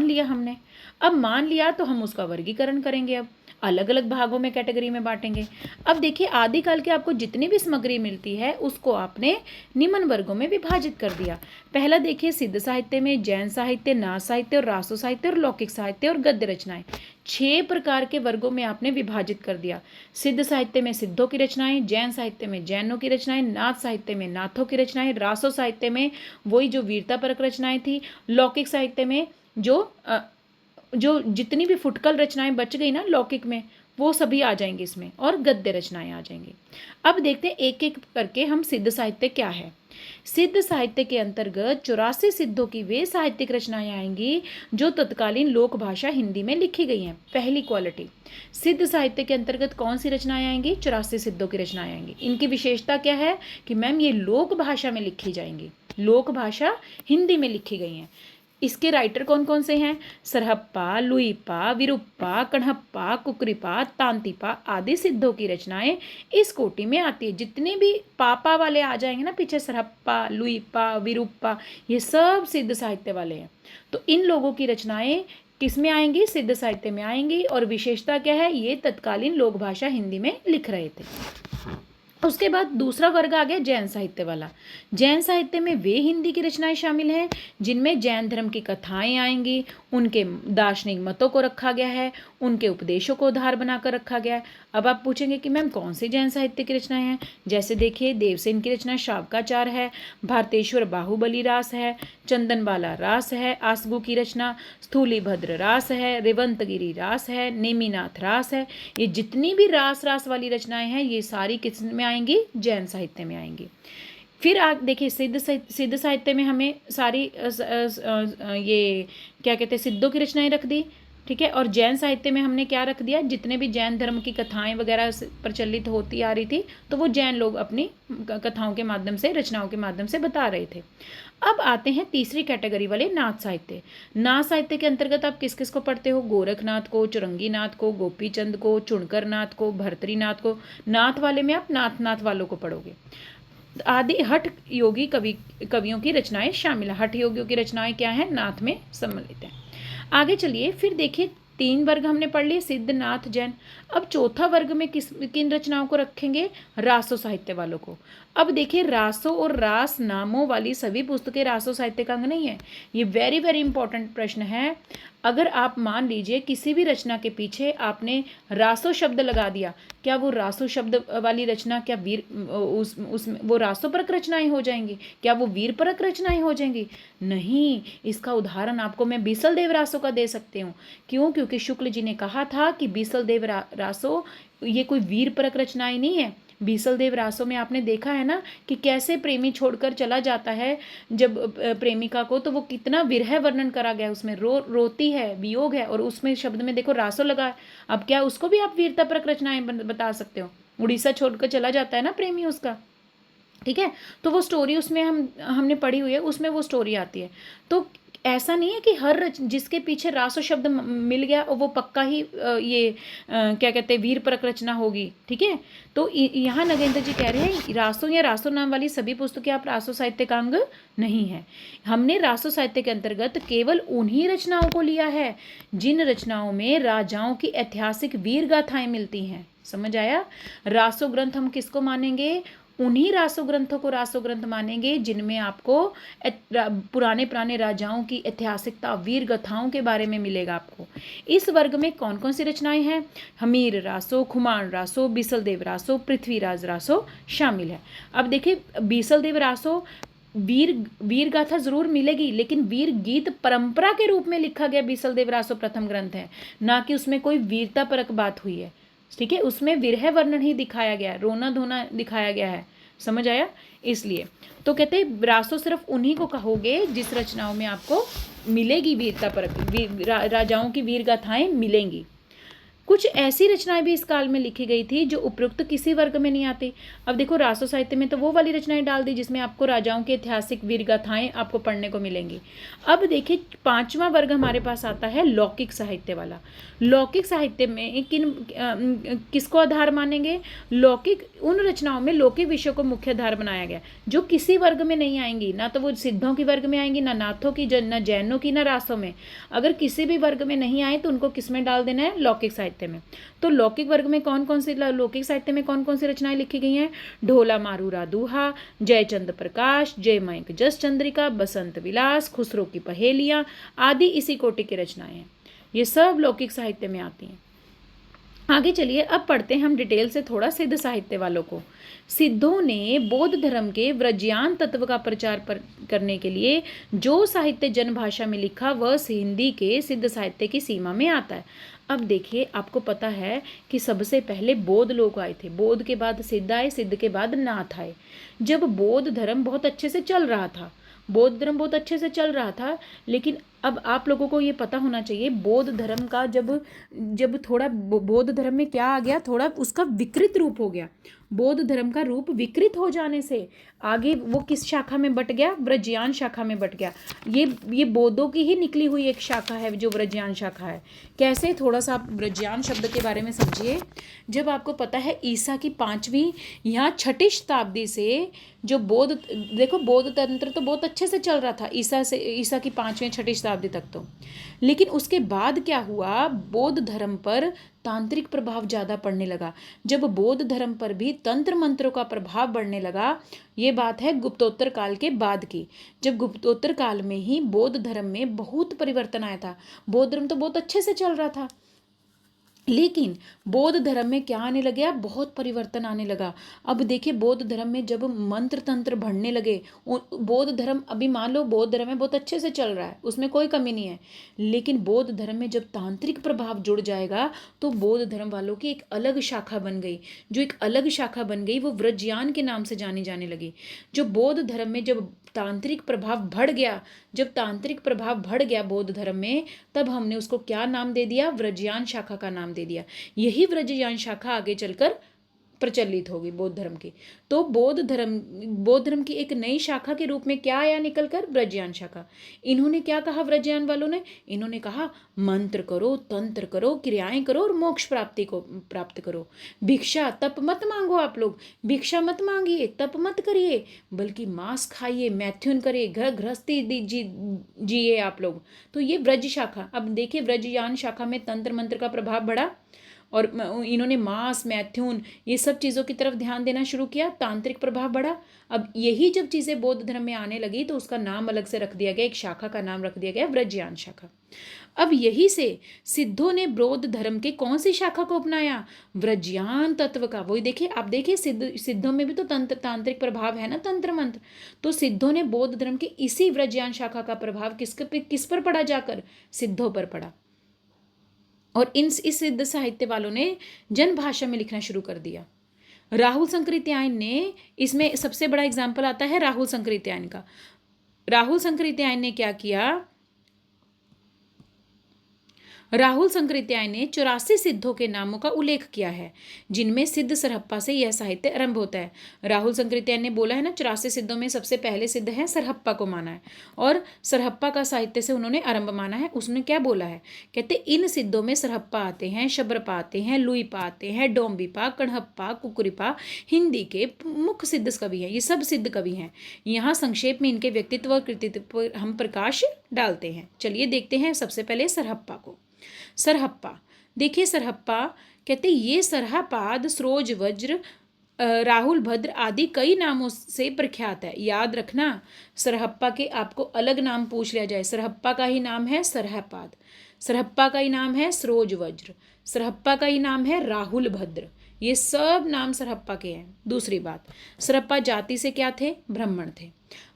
लिया हमने। अब मान लिया तो हम उसका वर्गीकरण करेंगे, अब अलग अलग भागों में कैटेगरी में बांटेंगे। अब देखिए, आदिकाल के आपको जितनी भी सामग्री मिलती है उसको आपने निम्न वर्गों में विभाजित कर दिया। पहला देखिए, सिद्ध साहित्य में जैन साहित्य, नाथ साहित्य और रासो साहित्य और लौकिक साहित्य और गद्य रचनाएं, 6 प्रकार के वर्गों में आपने विभाजित कर दिया। सिद्ध साहित्य में सिद्धों की रचनाएं, जैन साहित्य में जैनों की रचनाएं, नाथ साहित्य में नाथों की रचनाएं, रासो साहित्य में वही जो वीरतापरक रचनाएं थी, लौकिक साहित्य में जो जितनी भी फुटकल रचनाएं बच गई ना लौकिक में, वो सभी आ जाएंगे इसमें, और गद्य रचनाएं आ जाएंगी। अब देखते हैं एक एक करके हम सिद्ध साहित्य क्या है। सिद्ध साहित्य के अंतर्गत 84 सिद्धों की वे साहित्यिक रचनाएं आएंगी जो तत्कालीन लोक भाषा हिंदी में लिखी गई हैं। पहली क्वालिटी, सिद्ध साहित्य के अंतर्गत कौन सी रचनाएं आएंगी? 84 सिद्धों की रचनाएं आएंगी। इनकी विशेषता क्या है कि मैम ये लोक भाषा में लिखी जाएंगी, लोक भाषा हिंदी में लिखी गई हैं। इसके राइटर कौन कौन से हैं? सरहप्पा, लुईपा, विरूपा, कण्हप्पा, कुकरीपा, तांतीपा आदि सिद्धों की रचनाएं इस कोटि में आती है। जितने भी पापा वाले आ जाएंगे ना पीछे, सरहप्पा, लुईपा, विरूपा, ये सब सिद्ध साहित्य वाले हैं। तो इन लोगों की रचनाएं किस में आएंगी? सिद्ध साहित्य में आएंगी। और विशेषता क्या है? ये तत्कालीन लोक भाषा हिंदी में लिख रहे थे। उसके बाद दूसरा वर्ग आ गया जैन साहित्य वाला। जैन साहित्य में वे हिंदी की रचनाएं शामिल हैं जिनमें जैन धर्म की कथाएं आएंगी, उनके दार्शनिक मतों को रखा गया है, उनके उपदेशों को आधार बनाकर रखा गया है। अब आप पूछेंगे कि मैम कौन सी जैन साहित्य की रचनाएं हैं? जैसे देखिए, देवसेन की रचना शावकाचार है, भारतेश्वर बाहुबली रास है, चंदनबाला रास है, आसगु की रचना स्थूलीभद्र रास है, रेवंतगिरी रास है, नेमिनाथ रास है। ये जितनी भी रास वाली रचनाएं हैं ये सारी किस में आएंगी? जैन साहित्य में आएंगी। फिर आप देखिए, सिद्ध साहित्य में हमें सारी ये क्या कहते हैं, सिद्धों की रचनाएं रख दी, ठीक है। और जैन साहित्य में हमने क्या रख दिया? जितने भी जैन धर्म की कथाएं वगैरह प्रचलित होती आ रही थी, तो वो जैन लोग अपनी कथाओं के माध्यम से, रचनाओं के माध्यम से बता रहे थे। अब आते हैं तीसरी कैटेगरी वाले नाथ साहित्य। नाथ साहित्य के अंतर्गत आप किस किस को पढ़ते हो? गोरखनाथ को, चुरंगी नाथ को, गोपीचंद को, चुनकर नाथ को, भर्तरी नाथ को। नाथ वाले में आप नाथ वालों को पढ़ोगे। आदि हठ योगी कवियों की रचनाएं शामिल है। हठ योगियों की रचनाएं क्या है? नाथ में सम्मिलित है। आगे चलिए, फिर देखिए 3 वर्ग हमने पढ़ लिए, सिद्ध, नाथ, जैन। अब चौथा वर्ग में किन रचनाओं को रखेंगे? रासो साहित्य वालों को। अब देखिए, रासो और रास नामों वाली सभी पुस्तकें रासो साहित्य का अंग नहीं है। ये वेरी वेरी इंपॉर्टेंट प्रश्न है। अगर आप मान लीजिए किसी भी रचना के पीछे आपने रासो शब्द लगा दिया, क्या वो रासो शब्द वाली रचना क्या वो रासोपरक रचनाएं हो जाएंगी? क्या वो वीरपरक रचनाएं हो जाएंगी? नहीं। इसका उदाहरण आपको मैं बीसल देव रासो का दे सकती हूँ। क्यों? क्योंकि शुक्ल जी ने कहा था कि बीसल देव रासो ये कोई वीरपरक रचनाएं नहीं है। बीसल देव रासो में आपने देखा है ना कि कैसे प्रेमी छोड़कर चला जाता है जब प्रेमिका को, तो वो कितना विरह वर्णन करा गया, उसमें रोती है, वियोग है, और उसमें शब्द में देखो रासो लगा है। अब क्या उसको भी आप वीरतापरक रचनाएं बता सकते हो? उड़ीसा छोड़कर चला जाता है ना प्रेमी उसका, ठीक है। तो वो स्टोरी उसमें हमने पढ़ी हुई है, उसमें वो स्टोरी आती है। तो ऐसा नहीं है कि हर जिसके पीछे रासो शब्द मिल गया और वो पक्का ही क्या कहते हैं, वीरपरक रचना होगी, ठीक है। तो यहाँ नगेंद्र जी कह रहे हैं रासो या रासो नाम वाली सभी पुस्तकें आप रासो साहित्य का अंग नहीं है। हमने रासो साहित्य के अंतर्गत केवल उन्हीं रचनाओं को लिया है जिन रचनाओं में राजाओं की ऐतिहासिक वीर गाथाएं मिलती हैं। समझ आया? रासो ग्रंथ हम किसको मानेंगे? उन्हीं रासो ग्रंथों को रासो ग्रंथ मानेंगे जिनमें आपको पुराने राजाओं की ऐतिहासिकता, वीर गाथाओं के बारे में मिलेगा आपको। इस वर्ग में कौन कौन सी रचनाएं हैं? हमीर रासो, खुमान रासो, बीसलदेव रासो, पृथ्वीराज रासो शामिल है। अब देखिए, बीसलदेव रासो वीर गाथा जरूर मिलेगी, लेकिन वीर गीत परंपरा के रूप में लिखा गया बीसलदेव रासो प्रथम ग्रंथ है, ना कि उसमें कोई वीरता परक बात हुई है, ठीक है। उसमें विरह वर्णन ही दिखाया गया है, रोना धोना दिखाया गया है। समझ आया? इसलिए तो कहते हैं रासो सिर्फ उन्हीं को कहोगे जिस रचनाओं में आपको मिलेगी वीरता परक, राजाओं की वीर गाथाएं मिलेंगी। कुछ ऐसी रचनाएं भी इस काल में लिखी गई थी जो उपयुक्त किसी वर्ग में नहीं आती। अब देखो रासो साहित्य में तो वो वाली रचनाएं डाल दी जिसमें आपको राजाओं की ऐतिहासिक वीर गाथाएं आपको पढ़ने को मिलेंगी। अब देखिए 5वां वर्ग हमारे पास आता है लौकिक साहित्य वाला। लौकिक साहित्य में किसको आधार मानेंगे? लौकिक उन रचनाओं में लौकिक विषय को मुख्य आधार बनाया गया जो किसी वर्ग में नहीं आएंगी, ना तो वो सिद्धों की वर्ग में आएंगी, ना नाथों की, ना जैनों की, ना रासों में। अगर किसी भी वर्ग में नहीं आए तो उनको किस में डाल देना है? लौकिक साहित्य में। तो लौकिक वर्ग में कौन कौन सी, लौकिक साहित्य में कौन कौन सी रचनाएं लिखी गई हैं? ढोला मारूरा दूहा, जयचंद प्रकाश, जयमयंक जस चंद्रिका, बसंत विलास, खुसरो की पहेलियां आदि इसी कोटि की रचनाएं हैं। ये सब लौकिक साहित्य में आती हैं। आगे चलिए अब पढ़ते हैं हम डिटेल से थोड़ा सिद्ध साहित्य वालों को। सिद्धों ने बौद्ध धर्म के व्रजयान तत्व का प्रचार करने के लिए जो साहित्य जनभाषा में लिखा वह हिंदी के सिद्ध साहित्य की सीमा में आता है। अब देखिए आपको पता है कि सबसे पहले बौद्ध लोग आए थे, बौद्ध के बाद सिद्ध आए, सिद्ध के बाद नाथ आए। जब बौद्ध धर्म बहुत अच्छे से चल रहा था, बौद्ध धर्म बहुत अच्छे से चल रहा था, लेकिन अब आप लोगों को ये पता होना चाहिए बौद्ध धर्म का जब थोड़ा बौद्ध धर्म में क्या आ गया, थोड़ा उसका विकृत रूप हो गया। बौद्ध धर्म का रूप विकृत हो जाने से आगे वो किस शाखा में बट गया? व्रजयान शाखा में बट गया। ये बौद्धों की ही निकली हुई एक शाखा है जो व्रजयान शाखा है। कैसे? थोड़ा सा आप व्रजयान शब्द के बारे में समझिए। जब आपको पता है ईसा की 5वीं या 6ठी शताब्दी से जो बौद्ध, देखो बौद्ध तंत्र तो बहुत अच्छे से चल रहा था ईसा की 5वीं 6ठी शताब्दी तक तो, लेकिन उसके बाद क्या हुआ? बौद्ध धर्म पर तांत्रिक प्रभाव ज़्यादा पड़ने लगा। जब बौद्ध धर्म पर भी तंत्र मंत्रों का प्रभाव बढ़ने लगा, ये बात है गुप्तोत्तर काल के बाद की। जब गुप्तोत्तर काल में ही बौद्ध धर्म में बहुत परिवर्तन आया था। बौद्ध धर्म तो बहुत अच्छे से चल रहा था, लेकिन बौद्ध धर्म में क्या आने लगा? बहुत परिवर्तन आने लगा। अब देखिए बौद्ध धर्म में जब मंत्र तंत्र बढ़ने लगे, बौद्ध धर्म अभी मान लो बौद्ध धर्म में बहुत अच्छे से चल रहा है, उसमें कोई कमी नहीं है, लेकिन बौद्ध धर्म में जब तांत्रिक प्रभाव जुड़ जाएगा तो बौद्ध धर्म वालों की एक अलग शाखा बन गई। जो एक अलग शाखा बन गई वो व्रजयान के नाम से जानी जाने लगी। जो बौद्ध धर्म में जब तांत्रिक प्रभाव बढ़ गया, बौद्ध धर्म में, तब हमने उसको क्या नाम दे दिया? व्रजयान शाखा का नाम दे दिया। यही व्रजयान शाखा आगे चलकर प्रचलित होगी बौद्ध धर्म की। तो बौद्ध धर्म की एक नई शाखा के रूप में क्या आया निकल कर? व्रजयान शाखा। इन्होंने क्या कहा व्रजयान वालों ने? इन्होंने कहा मंत्र करो, तंत्र करो, क्रियाएं करो और मोक्ष प्राप्त करो। भिक्षा तप मत मांगो, आप लोग भिक्षा मत मांगिए, तप मत करिए, बल्कि मांस खाइए, मैथुन करिए, घर गृहस्थी जिए आप लोग। तो ये व्रज शाखा। अब देखिए व्रजयान शाखा में तंत्र मंत्र का प्रभाव बढ़ा और इन्होंने मांस, मैथुन, ये सब चीज़ों की तरफ ध्यान देना शुरू किया, तांत्रिक प्रभाव बढ़ा। अब यही जब चीज़ें बौद्ध धर्म में आने लगी तो उसका नाम अलग से रख दिया गया, एक शाखा का नाम रख दिया गया व्रजयान शाखा। अब यही से सिद्धों ने बौद्ध धर्म के कौन सी शाखा को अपनाया? व्रजयान तत्व का। वही देखिए, आप देखिए सिद्धों में भी तो तांत्रिक प्रभाव है ना, तंत्र मंत्र। तो सिद्धों ने बौद्ध धर्म के इसी व्रजयान शाखा का प्रभाव किस पर पड़ा? जाकर सिद्धों पर पड़ा। और इस सिद्ध साहित्य वालों ने जनभाषा में लिखना शुरू कर दिया। राहुल संकृत्यायन ने, इसमें सबसे बड़ा एग्जाम्पल आता है राहुल संकृत्यायन का। राहुल संकृत्यायन ने क्या किया? राहुल संकृत्यायन ने 84 सिद्धों के नामों का उल्लेख किया है, जिनमें सिद्ध सरहप्पा से यह साहित्य आरंभ होता है। राहुल संकृत्यायन ने बोला है ना 84 सिद्धों में सबसे पहले सिद्ध है सरहप्पा को माना है, और सरहप्पा का साहित्य से उन्होंने आरंभ माना है। उसने क्या बोला है? कहते इन सिद्धों में सरहप्पा आते हैं, शबरपा आते हैं, लुईपा आते हैं, डोम्बिपा, कणहप्पा, कुकुरिपा हिंदी के मुख्य सिद्ध कवि हैं। ये सब सिद्ध कवि हैं। यहाँ संक्षेप में इनके व्यक्तित्व और कृतित्व पर हम प्रकाश डालते हैं। चलिए देखते हैं सबसे पहले सरहप्पा को। सरहप्पा, देखिए सरहप्पा कहते ये सरहापाद, सरोज वज्र, राहुल भद्र आदि कई नामों से प्रख्यात है। याद रखना, सरहप्पा के आपको अलग नाम पूछ लिया जाए, सरहप्पा का ही नाम है सरहापाद, सरहप्पा का ही नाम है सरोज वज्र, सरहप्पा का ही नाम है राहुल भद्र। ये सब नाम सरहप्पा के हैं। दूसरी बात, सरहप्पा जाति से क्या थे? ब्राह्मण थे।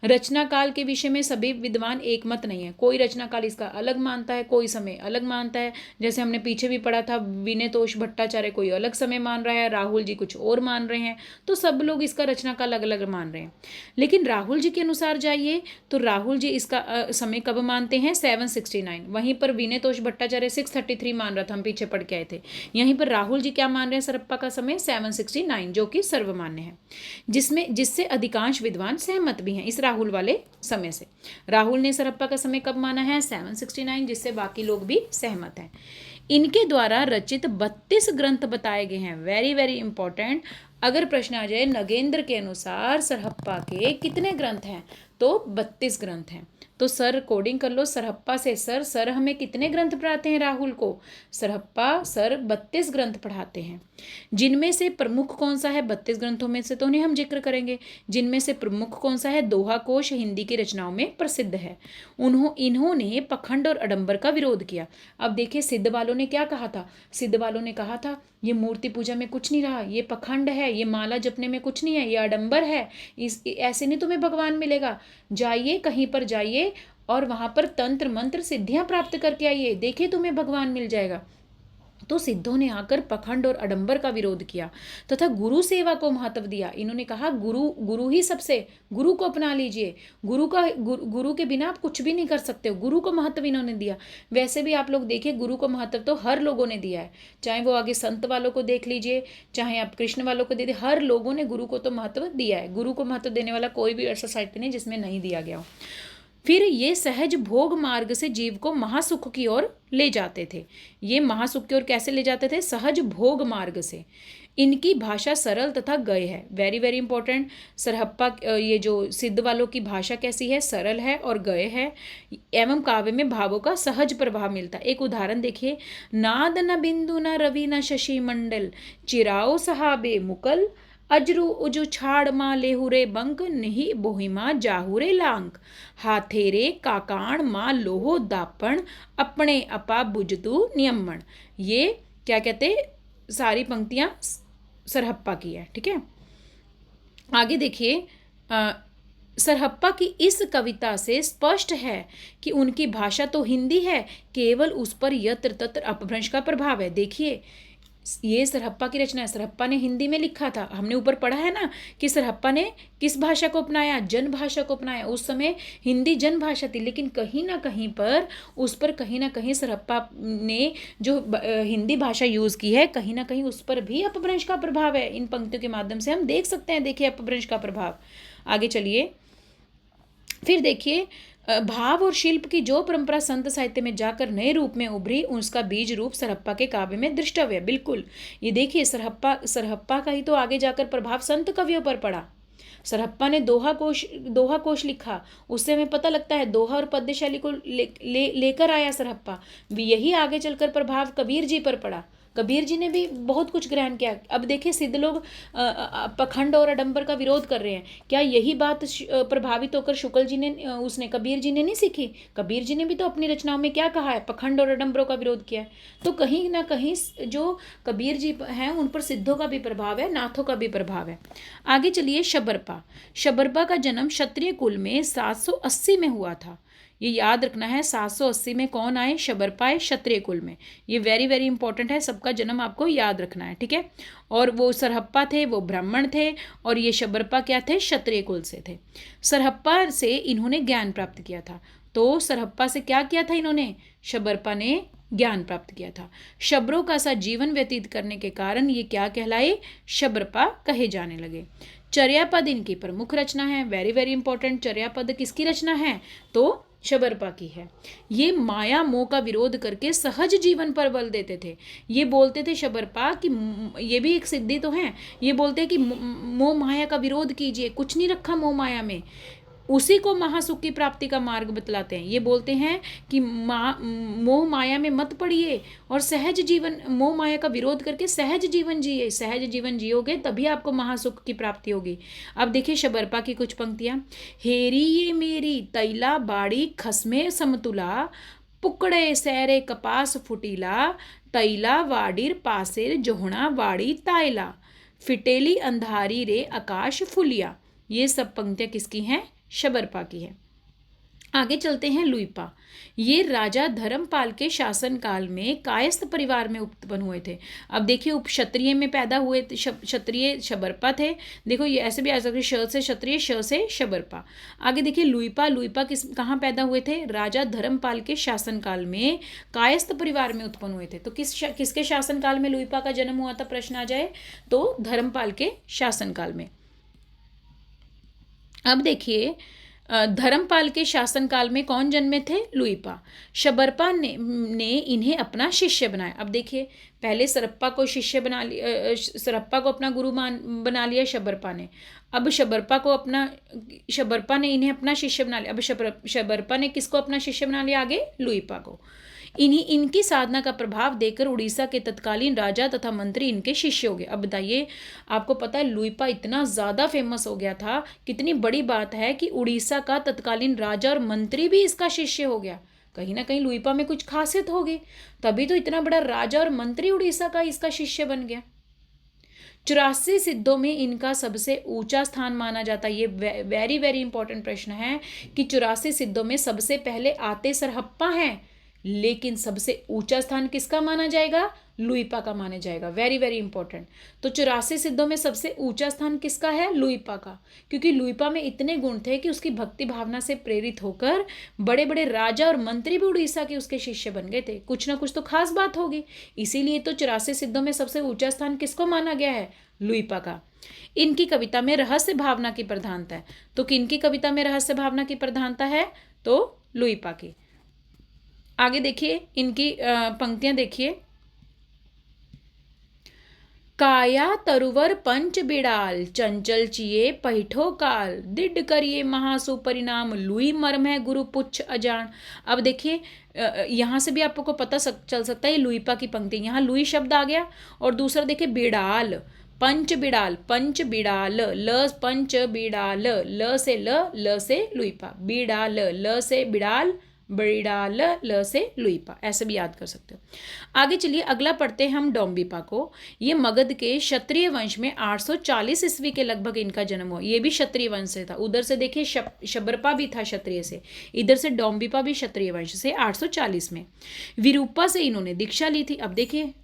रचना काल के विषय में सभी विद्वान एक मत नहीं है, कोई रचना काल इसका अलग मानता है, कोई समय अलग मानता है। जैसे हमने पीछे भी पढ़ा था, विनयतोष भट्टाचार्य कोई अलग समय मान रहा है, राहुल जी कुछ और मान रहे हैं, तो सब लोग इसका रचना काल अलग अलग मान रहे हैं। लेकिन राहुल जी के अनुसार जाइए तो राहुल जी इसका समय कब मानते हैं, 769। वहीं पर विनयतोष भट्टाचार्य 633 मान रहा था, हम पीछे पढ़ के आए थे। यहीं पर राहुल जी क्या मान रहे हैं, सरहप्पा का समय 769, जो कि सर्वमान्य है, जिससे अधिकांश विद्वान सहमत भी हैं इस राहुल वाले समय से। राहुल ने सरहप्पा का समय कब माना है, 769, जिससे बाकी लोग भी सहमत हैं। इनके द्वारा रचित 32 ग्रंथ बताए गए हैं। Very very important. अगर प्रश्न आ जाए नगेंद्र के अनुसार सरहप्पा के कितने ग्रंथ हैं, तो 32 ग्रंथ हैं। तो सर कोडिंग कर लो, सरहप्पा से सर हमें कितने ग्रंथ पढ़ाते हैं राहुल को, सरहप्पा सर 32 ग्रंथ पढ़ाते हैं। जिनमें से प्रमुख कौन सा है, 32 ग्रंथों में से तो उन्हें हम जिक्र करेंगे। जिनमें से प्रमुख कौन सा है, दोहा कोश हिंदी की रचनाओं में प्रसिद्ध है। इन्होंने पखंड और आडंबर का विरोध किया। अब देखिए सिद्ध वालों ने क्या कहा था, सिद्ध वालों ने कहा था ये मूर्ति पूजा में कुछ नहीं रहा, ये पखंड है, ये माला जपने में कुछ नहीं है, ये आडंबर है, ऐसे नहीं तुम्हें भगवान मिलेगा। जाइए कहीं पर जाइए और वहां पर तंत्र मंत्र सिद्धियां प्राप्त करके आइए, देखिए तुम्हें भगवान मिल जाएगा। तो सिद्धों ने आकर पखंड और आडंबर का विरोध किया तथा गुरु सेवा को महत्व दिया। इन्होंने कहा गुरु ही सबसे, गुरु को अपना लीजिए, गुरु के बिना आप कुछ भी नहीं कर सकते हो। गुरु को महत्व इन्होंने दिया। वैसे भी आप लोग देखिए गुरु को महत्व तो हर लोगों ने दिया है, चाहे वो आगे संत वालों को देख लीजिए, चाहे आप कृष्ण वालों को दे दे, हर लोगों ने गुरु को तो महत्व दिया है। गुरु को महत्व देने वाला कोई भी ऐसा साहित्य नहीं जिसमें नहीं दिया गया हो। फिर ये सहज भोग मार्ग से जीव को महासुख की ओर ले जाते थे। ये महासुख की ओर कैसे ले जाते थे, सहज भोग मार्ग से। इनकी भाषा सरल तथा गय है। Very very important. सरहप्पा ये जो सिद्ध वालों की भाषा कैसी है, सरल है और गय है, एवं काव्य में भावों का सहज प्रभाव मिलता है। एक उदाहरण देखिए, नाद न बिंदु न रवि न शशि मंडल, चिराओ सहाबे मुकल, अजरु उजु छाड़ माँ लेहुरे बंक, नहीं बोहिमा जाहुरे लांक, हाथेरे काकाण माँ लोहो दापण, अपने अपा बुजतु नियमण। ये क्या कहते, सारी पंक्तियां सरहप्पा की है। ठीक है, आगे देखिए, सरहप्पा की इस कविता से स्पष्ट है कि उनकी भाषा तो हिंदी है, केवल उस पर यत्र तत्र अपभ्रंश का प्रभाव है। देखिए ये सरहप्पा की रचना है, सरहप्पा ने हिंदी में लिखा था। हमने ऊपर पढ़ा है ना कि सरहप्पा ने किस भाषा को अपनाया, जन भाषा को अपनाया। उस समय हिंदी जन भाषा थी, लेकिन कहीं ना कहीं पर उस पर कहीं ना कहीं सरहप्पा ने जो हिंदी भाषा यूज़ की है, कहीं ना कहीं उस पर भी अपभ्रंश का प्रभाव है। इन पंक्तियों के माध्यम से हम देख सकते हैं, देखिए अपभ्रंश का प्रभाव। आगे चलिए, फिर देखिए, भाव और शिल्प की जो परंपरा संत साहित्य में जाकर नए रूप में उभरी, उसका बीज रूप सरहप्पा के काव्य में दृष्टव्य। बिल्कुल, ये देखिए सरहप्पा का ही तो आगे जाकर प्रभाव संत कवियों पर पड़ा। सरहप्पा ने दोहा कोश लिखा, उससे हमें पता लगता है दोहा और पद्य शैली को लेकर आया सरहप्पा। यही आगे चलकर प्रभाव कबीर जी पर पड़ा। कबीर जी ने भी बहुत कुछ ग्रहण किया। अब देखिए सिद्ध लोग पखंड और आडंबर का विरोध कर रहे हैं, क्या यही बात प्रभावित होकर शुक्ल जी ने कबीर जी ने नहीं सीखी? कबीर जी ने भी तो अपनी रचनाओं में क्या कहा है, पखंड और आडंबरों का विरोध किया है। तो कहीं ना कहीं जो कबीर जी हैं उन पर सिद्धों का भी प्रभाव है, नाथों का भी प्रभाव है। आगे चलिए, शबरपा का जन्म क्षत्रिय कुल में 780 में हुआ था। ये याद रखना है, 780 में कौन आए, शबरपा आए क्षत्रिय कुल में। ये वेरी वेरी इंपॉर्टेंट है, सबका जन्म आपको याद रखना है। ठीक है, और वो सरहप्पा थे वो ब्राह्मण थे, और ये शबरपा क्या थे, क्षत्रिय कुल से थे। सरहप्पा से इन्होंने ज्ञान प्राप्त किया था। तो सरहप्पा से क्या किया था इन्होंने, शबरपा ने ज्ञान प्राप्त किया था। शबरों का सा जीवन व्यतीत करने के कारण ये क्या कहलाए, शबरपा कहे जाने लगे। चर्यापद इनकी प्रमुख रचना है। वेरी वेरी इंपॉर्टेंट, चर्यापद किसकी रचना है, तो शबरपा की है। ये माया मोह का विरोध करके सहज जीवन पर बल देते थे। ये बोलते थे शबरपा कि ये भी एक सिद्धि तो है, ये बोलते हैं कि मोह माया का विरोध कीजिए, कुछ नहीं रखा मोह माया में, उसी को महासुख की प्राप्ति का मार्ग बतलाते हैं। ये बोलते हैं कि मोह माया में मत पड़िए और सहज जीवन, मोह माया का विरोध करके सहज जीवन जिए। सहज जीवन जियोगे तभी आपको महासुख की प्राप्ति होगी। अब देखिए शबरपा की कुछ पंक्तियां, हेरी ये मेरी तैला बाड़ी खसमे समतुला, पुकड़े सैरे कपास फुटीला, तैला वाडीर पासेर जोहना वाड़ी तायला, फिटेली अंधारी रे आकाश फुलिया। ये सब पंक्तियां किसकी हैं, शबरपा की है। आगे चलते हैं लुइपा। ये राजा धर्मपाल के शासनकाल में कायस्थ परिवार में उत्पन्न हुए थे। अब देखिए उपक्षत्रिय में पैदा हुए क्षत्रिय शबरपा थे। देखो ये ऐसे भी आ सकते, श से क्षत्रिय, श से शबरपा। आगे देखिए लुइपा। लुइपा कहाँ पैदा हुए थे? राजा धर्मपाल के शासनकाल में कायस्थ परिवार में उत्पन्न हुए थे। तो किसके शासनकाल में लुइपा का जन्म हुआ था? प्रश्न आ जाए तो धर्मपाल के शासनकाल में। अब देखिए धर्मपाल के शासनकाल में कौन जन्मे थे? लुइपा। शबरपा ने इन्हें अपना शिष्य बनाया। अब देखिए पहले सरप्पा को शिष्य बना लिया, सरप्पा को अपना गुरु बना लिया शबरपा ने। अब शबरपा ने इन्हें अपना शिष्य बना लिया। अब शबरपा ने किसको अपना शिष्य बना लिया? आगे लुइपा को। इनकी साधना का प्रभाव देकर उड़ीसा के तत्कालीन राजा तथा मंत्री इनके शिष्य हो गए। अब बताइए, आपको पता है लुइपा इतना ज़्यादा फेमस हो गया था, कितनी बड़ी बात है कि उड़ीसा का तत्कालीन राजा और मंत्री भी इसका शिष्य हो गया। कहीं ना कहीं लुइपा में कुछ खासियत होगी, तभी तो इतना बड़ा राजा और मंत्री उड़ीसा का इसका शिष्य बन गया। 84 सिद्धों में इनका सबसे ऊंचा स्थान माना जाता है। ये वेरी वेरी इंपॉर्टेंट प्रश्न है कि 84 सिद्धों में सबसे पहले आते सरहप्पा हैं, लेकिन सबसे ऊंचा स्थान किसका माना जाएगा? लुइपा का माना जाएगा। Very very important. तो 84 सिद्धों में सबसे ऊंचा स्थान किसका है? लुइपा का, क्योंकि लुइपा में इतने गुण थे कि उसकी भक्ति भावना से प्रेरित होकर बड़े बड़े राजा और मंत्री भी उड़ीसा के उसके शिष्य बन गए थे। कुछ ना कुछ तो खास बात होगी, इसीलिए तो 84 सिद्धों में सबसे ऊंचा स्थान किसको माना गया है? लुइपा का। इनकी कविता में रहस्य भावना की प्रधानता है। तो किनकी कविता में रहस्य भावना की प्रधानता है? तो लुइपा की। आगे देखिए इनकी पंक्तियां देखिए। काया तरुवर पंच बिड़ाल, चंचल चिये पहिठो काल, दिड करिए महासु परिणाम, लुई मर्म है गुरु पुच्छ अजान। अब देखिए यहाँ से भी आपको पता चल सकता है ये लुइपा की पंक्ति। यहाँ लुई शब्द आ गया, और दूसरा देखिए बिड़ाल, पंच बिड़ाल, पंच बिड़ाल, ल पंच बिड़ाल, ल से लुइपा, बिड़ाल, ल से बिड़ाल, बिड़ाल, ल से लुइपा, ऐसे भी याद कर सकते हो। आगे चलिए अगला पढ़ते हैं हम डोम्बिपा को। ये मगध के क्षत्रिय वंश में 840 ईस्वी के लगभग इनका जन्म हुआ। ये भी क्षत्रिय वंश से था। उधर से देखिए शबरपा भी था क्षत्रिय से, इधर से डोम्बिपा भी क्षत्रिय वंश से 840 में। विरूपा से इन्होंने दीक्षा ली थी। अब देखिए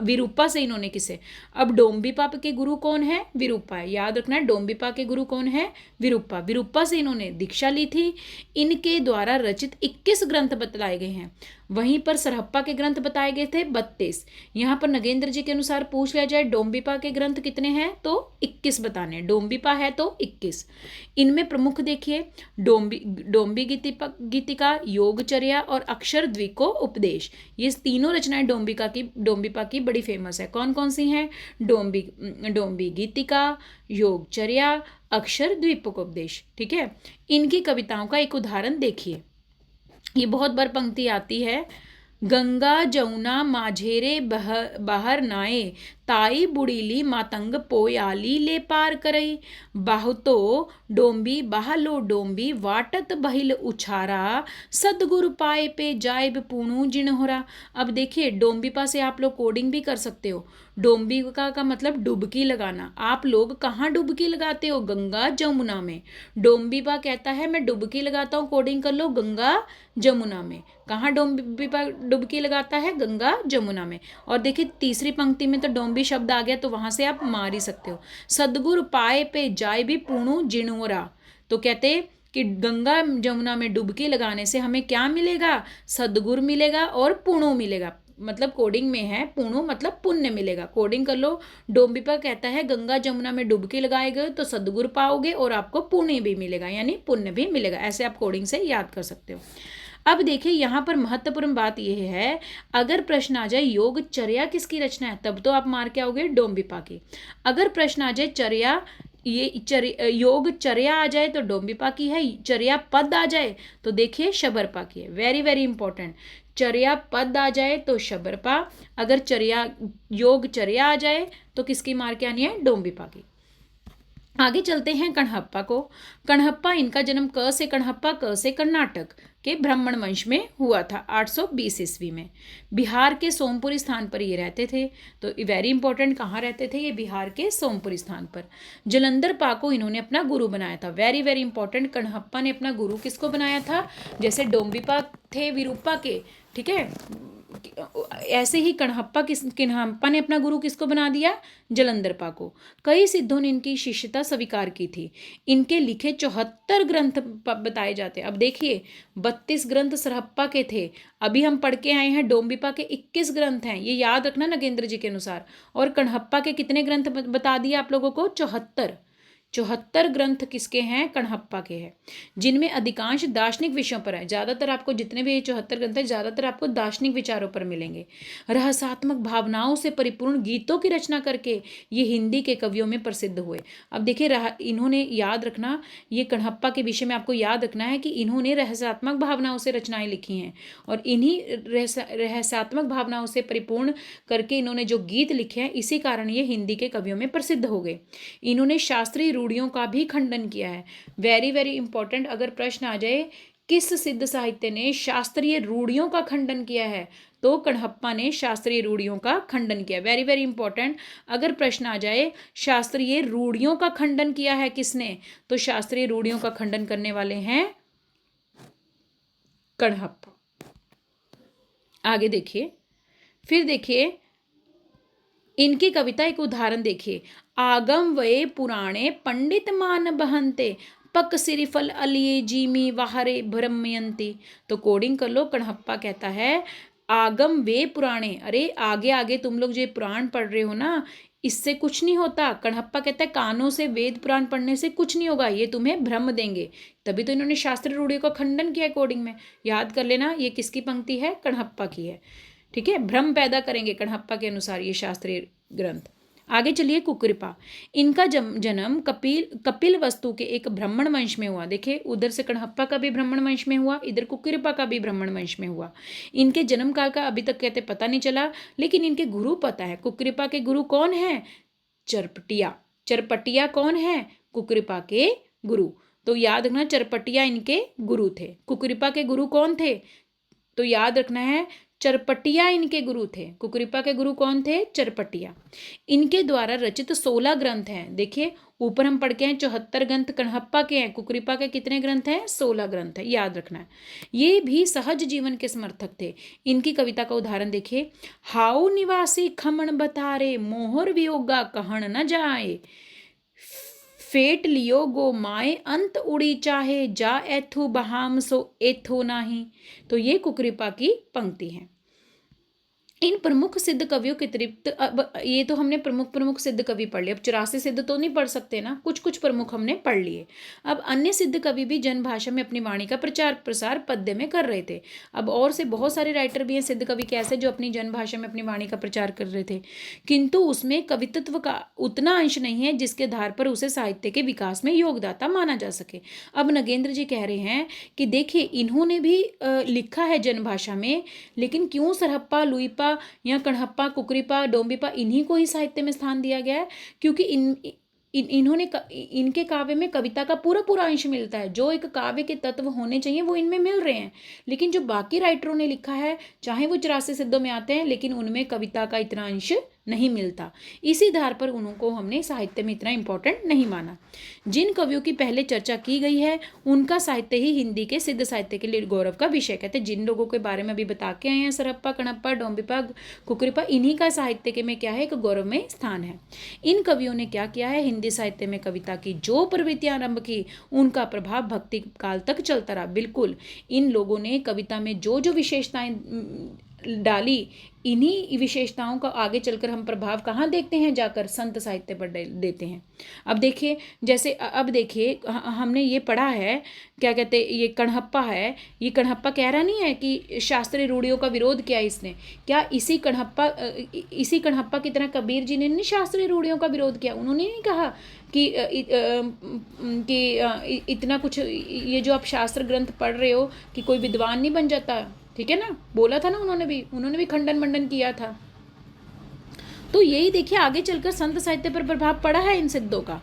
विरूपा से इन्होंने किसे? अब डोम्बिपा के गुरु कौन है? विरूपा है। याद रखना है डोम्बिपा के गुरु कौन है? विरूपा। विरूपा से इन्होंने दीक्षा ली थी। इनके द्वारा रचित 21 ग्रंथ बतलाए गए हैं। वहीं पर सरहप्पा के ग्रंथ बताए गए थे 32। यहाँ पर नगेंद्र जी के अनुसार पूछ लिया जाए डोम्बिपा के ग्रंथ कितने हैं, तो 21 बताने। डोम्बिपा है तो 21। इनमें प्रमुख देखिए डोम्बी गीतिका, योगचर्या और अक्षर द्विको उपदेश। ये तीनों रचनाएं डोम्बिपा की बड़ी फेमस है। कौन कौन सी हैं? डोम्बी गीतिका, योगचर्या, अक्षर द्विपोपदेश। ठीक है, इनकी कविताओं का एक उदाहरण देखिए। ये बहुत बार पंक्ति आती है। गंगा जमुना माझेरे बाहर नाए, ताई बुड़ीली मातंग पोयाली ले पार करई, बाहुतो डोम्बी बाहलो डोम्बी वाटत बहिल उछारा, सदगुरु पाए पे जायब पूणु जिनहोरा। अब देखिए डोम्बिपा से आप लोग कोडिंग भी कर सकते हो। डोम्बिका का मतलब डुबकी लगाना। आप लोग कहाँ डुबकी लगाते हो? गंगा जमुना में। डोम्बिपा कहता है मैं डुबकी लगाता हूँ, कोडिंग कर लो गंगा जमुना में। कहाँ डोम्बिपा डुबकी लगाता है? गंगा जमुना में। और देखिए तीसरी पंक्ति में तो डोम्बी शब्द आ गया, तो वहां से आप मार ही सकते हो। सदगुरु पाए पे जाय भी पूणु जिणोरा। तो कहते कि गंगा जमुना में डुबकी लगाने से हमें क्या मिलेगा? सदगुरु मिलेगा और पुणु मिलेगा। मतलब कोडिंग में है पुणु मतलब पुण्य मिलेगा। कोडिंग कर लो। डोम्बिपा कहता है गंगा जमुना में डुबकी लगाएगा तो सदगुरु पाओगे और आपको पुण्य भी मिलेगा, यानी पुण्य भी मिलेगा। ऐसे आप कोडिंग से याद कर सकते हो। अब देखिए यहाँ पर महत्वपूर्ण बात यह है, अगर प्रश्न आ जाए योगचर्या किसकी रचना है, तब तो आप मार के आओगे डोम्बिपा की। अगर प्रश्न आ जाए योगचर्या आ जाए तो डोम्बिपा की है, चर्या पद आ जाए तो देखिए शबरपा की है। Very very important. चर्या पद आ जाए तो शबरपा, अगर योगचर्या आ जाए तो किसकी मार के आनी है? डोम्बिपा की। आगे चलते हैं कणहप्पा को। कणहप्पा, इनका जन्म क से कणहप्पा, क से कर्नाटक के ब्राह्मण वंश में हुआ था 820 ईस्वी में। बिहार के सोमपुरी स्थान पर ये रहते थे। तो वेरी इंपॉर्टेंट, कहाँ रहते थे ये? बिहार के सोमपुरी स्थान पर। जलंधर पा को इन्होंने अपना गुरु बनाया था। वेरी वेरी इंपॉर्टेंट, कणहप्पा ने अपना गुरु किसको बनाया था? जैसे डोम्बिपा थे विरूपा के, ठीक है, ऐसे ही कणहप्पा ने अपना गुरु किसको बना दिया? जलंधरपा को। कई सिद्धों ने इनकी शिष्यता स्वीकार की थी। इनके लिखे 74 ग्रंथ बताए जाते हैं। अब देखिए, 32 ग्रंथ सरहप्पा के थे, अभी हम पढ़ के आए हैं डोम्बिपा के 21 ग्रंथ हैं, ये याद रखना नगेंद्र जी के अनुसार। और कणहप्पा के कितने ग्रंथ बता दिए आप लोगों को? 74 ग्रंथ किसके हैं? कणहप्पा के हैं, जिनमें अधिकांश दार्शनिक विषयों पर है। ज़्यादातर आपको जितने भी 74 ग्रंथ हैं, ज़्यादातर आपको दार्शनिक विचारों पर मिलेंगे। रहस्यात्मक भावनाओं से परिपूर्ण गीतों की रचना करके ये हिंदी के कवियों में प्रसिद्ध हुए। अब देखिए, इन्होंने, याद रखना, ये कणहप्पा के विषय में आपको याद रखना है कि इन्होंने रहस्यात्मक भावनाओं से रचनाएं लिखी हैं, और इन्हीं रहस्यात्मक भावनाओं से परिपूर्ण करके इन्होंने जो गीत लिखे हैं, इसी कारण ये हिंदी के कवियों में प्रसिद्ध हो गए। इन्होंने शास्त्रीय रूढ़ियों का भी खंडन किया है। वेरी वेरी इंपॉर्टेंट, अगर प्रश्न आ जाए किस सिद्ध साहित्य ने शास्त्रीय रूढ़ियों का खंडन किया है, तो कणहप्पा ने शास्त्रीय रूढ़ियों का खंडन किया। वेरी वेरी इंपॉर्टेंट, अगर प्रश्न आ जाए शास्त्रीय रूढ़ियों का खंडन किया है किसने, तो शास्त्रीय रूढ़ियों का खंडन करने वाले हैं कणहप्पा। आगे देखिए, फिर देखिए इनकी कविता, एक उदाहरण देखिए। आगम वे पुराणे पंडित मान बहंते, पक सिरिफल अलिए जीमी वाहरे भ्रमयंती। तो कोडिंग कर लो। कणहप्पा कहता है आगम वे पुराणे, अरे आगे आगे तुम लोग जो पुराण पढ़ रहे हो ना, इससे कुछ नहीं होता। कणहप्पा कहता है कानों से वेद पुराण पढ़ने से कुछ नहीं होगा, ये तुम्हें भ्रम देंगे। तभी तो इन्होंने शास्त्रीय रूढ़ियों का खंडन किया कोडिंग में। याद कर लेना, ये किसकी पंक्ति है? कणहप्पा की है, ठीक है। भ्रम पैदा करेंगे कणहप्पा के अनुसार ये शास्त्रीय ग्रंथ। आगे चलिए, कुकृपा। इनका जन्म कपिल वस्तु के एक ब्राह्मण वंश में हुआ। देखिए, उधर से कणहप्पा का भी ब्राह्मण वंश में हुआ, इधर कुकृपा का भी ब्राह्मण वंश में हुआ। इनके जन्म काल का अभी तक कहते पता नहीं चला, लेकिन इनके गुरु पता है। कुकृपा के गुरु कौन है? चरपटिया कौन है? कुकृपा के गुरु। तो याद रखना, चरपटिया इनके गुरु थे। कुकृपा के गुरु कौन थे? तो याद रखना है, चरपटिया इनके गुरु थे। कुकृपा के गुरु कौन थे? चरपटिया। इनके द्वारा रचित 16 ग्रंथ हैं। देखिए, ऊपर हम पढ़ के हैं 74 ग्रंथ कणहप्पा के हैं, कुकृपा के कितने ग्रंथ हैं? 16 ग्रंथ है, याद रखना है। ये भी सहज जीवन के समर्थक थे। इनकी कविता का उदाहरण देखिए। हाउ निवासी खमण बतारे, मोहर वियोगा कहण न जाए, फेट लियो गो माए अंत उड़ी चाहे, जा एथु बहाम सो एथो नाही। तो ये कुकृपा की पंक्ति है। इन प्रमुख सिद्ध कवियों के अतिरिक्त, अब ये तो हमने प्रमुख सिद्ध कवि पढ़ लिए, अब 84 सिद्ध तो नहीं पढ़ सकते ना, कुछ कुछ प्रमुख हमने पढ़ लिए। अब अन्य सिद्ध कवि भी जनभाषा में अपनी वाणी का प्रचार प्रसार पद्य में कर रहे थे। अब और से बहुत सारे राइटर भी हैं सिद्ध कवि के ऐसे, जो अपनी जनभाषा में अपनी वाणी का प्रचार कर रहे थे, किंतु उसमें कवित्व का उतना अंश नहीं है जिसके आधार पर उसे साहित्य के विकास में योगदाता माना जा सके। अब नगेंद्र जी कह रहे हैं कि देखिए, इन्होंने भी लिखा है जनभाषा में, लेकिन क्यों सरहप्पा, लुईपा या कणहप्पा, कुकृपा, डोम्बिपा, इन्हीं को ही साहित्य में स्थान दिया गया है? क्योंकि इन्होंने इनके काव्य में कविता का पूरा अंश मिलता है। जो एक काव्य के तत्व होने चाहिए वो इनमें मिल रहे हैं। लेकिन जो बाकी राइटरों ने लिखा है, चाहे वो 84 सिद्धों में आते हैं, लेकिन उनमें कविता का इतना अंश नहीं मिलता। इसी आधार पर उनको हमने साहित्य में इतना इंपॉर्टेंट नहीं माना। जिन कवियों की पहले चर्चा की गई है, उनका साहित्य ही हिंदी के सिद्ध साहित्य के लिए गौरव का विषय। कहते हैं जिन लोगों के बारे में अभी बता के आए हैं, सरहप्पा, कणहप्पा, डोम्बिपा, कुकृपा, इन्हीं का साहित्य के में क्या है? एक गौरवमय स्थान है। इन कवियों ने क्या किया है? हिंदी साहित्य में कविता की जो प्रवृत्तियां आरंभ की, उनका प्रभाव भक्ति काल तक चलता रहा। बिल्कुल, इन लोगों ने कविता में जो जो विशेषताएं डाली, इन्हीं विशेषताओं का आगे चलकर हम प्रभाव कहाँ देखते हैं? जाकर संत साहित्य पर देते हैं। अब देखिए, जैसे अब देखिए, हमने ये पढ़ा है, क्या कहते, ये कणहप्पा है, ये कणहप्पा कह रहा नहीं है कि शास्त्रीय रूढ़ियों का विरोध किया इसने। क्या इसी कणहप्पा की तरह कबीर जी ने नहीं शास्त्रीय रूढ़ियों का विरोध किया? उन्होंने नहीं कहा कि इतना कुछ, ये जो आप शास्त्र ग्रंथ पढ़ रहे हो, कि कोई विद्वान नहीं बन जाता, ठीक है ना, बोला था ना उन्होंने भी खंडन मंडन किया था। तो यही देखिए, आगे चलकर संत साहित्य पर प्रभाव पड़ा है इन सिद्धों का।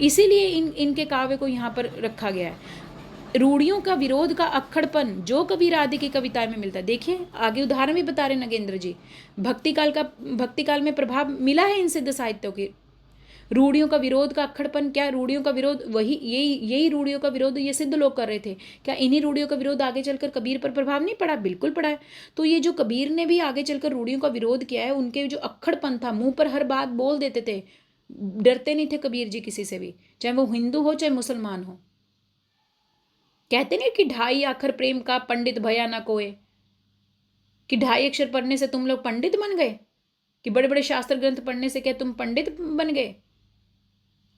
इसीलिए इनके काव्य को यहाँ पर रखा गया है। रूढ़ियों का विरोध का अक्खड़पन जो कबीर आदि की कविताएं में मिलता है। देखिए आगे उदाहरण भी बता रहे नगेंद्र जी। भक्ति काल में प्रभाव मिला है इन सिद्ध साहित्यों की। रूढ़ियों का विरोध का अक्खड़पन, क्या रूढ़ियों का विरोध वही यही रूढ़ियों का विरोध ये सिद्ध लोग कर रहे थे। क्या इन्हीं रूढ़ियों का विरोध आगे चलकर कबीर पर प्रभाव नहीं पड़ा? बिल्कुल पड़ा है। तो ये जो कबीर ने भी आगे चलकर रूढ़ियों का विरोध किया है, उनके जो अक्खड़पन था, मुंह पर हर बात बोल देते थे, डरते नहीं थे कबीर जी किसी से भी, चाहे वो हिंदू हो चाहे मुसलमान हो। कहते नहीं कि 2.5 अक्षर प्रेम का पंडित भया ना कोय, कि 2.5 अक्षर पढ़ने से तुम लोग पंडित बन गए, कि बड़े बड़े शास्त्र ग्रंथ पढ़ने से क्या तुम पंडित बन गए।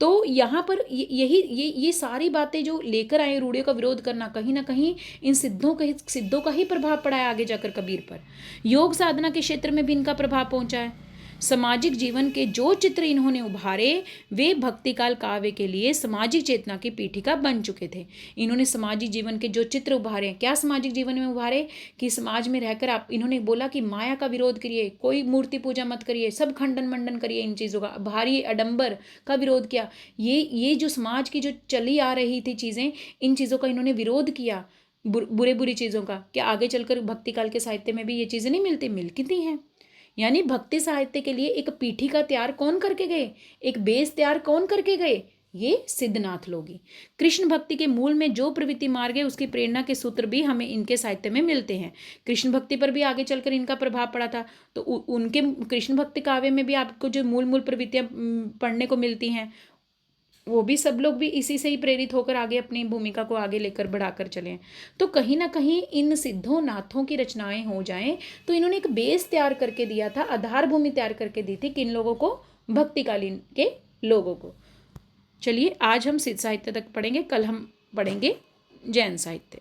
तो यहाँ पर ये सारी बातें जो लेकर आए रूढ़ियों का विरोध करना, कहीं ना कहीं इन सिद्धों का ही प्रभाव पड़ा है आगे जाकर कबीर पर। योग साधना के क्षेत्र में भी इनका प्रभाव पहुंचा है। सामाजिक जीवन के जो चित्र इन्होंने उभारे वे भक्ति काल काव्य के लिए सामाजिक चेतना की पीठिका बन चुके थे। इन्होंने सामाजिक जीवन के जो चित्र उभारे, क्या सामाजिक जीवन में उभारे कि समाज में रहकर आप, इन्होंने बोला कि माया का विरोध करिए, कोई मूर्ति पूजा मत करिए, सब खंडन मंडन करिए, इन चीज़ों का, भारी आडंबर का विरोध किया। ये जो समाज की जो चली आ रही थी चीज़ें, इन चीज़ों का इन्होंने विरोध किया, बुरी चीज़ों का। क्या आगे चलकर भक्ति काल के साहित्य में भी ये चीज़ें नहीं मिलती हैं। यानी भक्ति साहित्य के लिए एक पीठिका तैयार कौन करके गए, एक बेस तैयार कौन करके गए? ये सिद्धनाथ लोग ही। कृष्ण भक्ति के मूल में जो प्रवृत्ति मार्ग है उसकी प्रेरणा के सूत्र भी हमें इनके साहित्य में मिलते हैं। कृष्ण भक्ति पर भी आगे चलकर इनका प्रभाव पड़ा था। तो उनके कृष्ण भक्ति काव्य में भी आपको जो मूल प्रवृत्तियां पढ़ने को मिलती हैं, वो भी सब लोग भी इसी से ही प्रेरित होकर आगे अपनी भूमिका को आगे लेकर बढ़ाकर चलें। तो कहीं ना कहीं इन सिद्धों नाथों की रचनाएं हो जाएं तो इन्होंने एक बेस तैयार करके दिया था, आधार भूमि तैयार करके दी थी किन लोगों को? भक्तिकालीन के लोगों को। चलिए आज हम सिद्ध साहित्य तक पढ़ेंगे, कल हम पढ़ेंगे जैन साहित्य।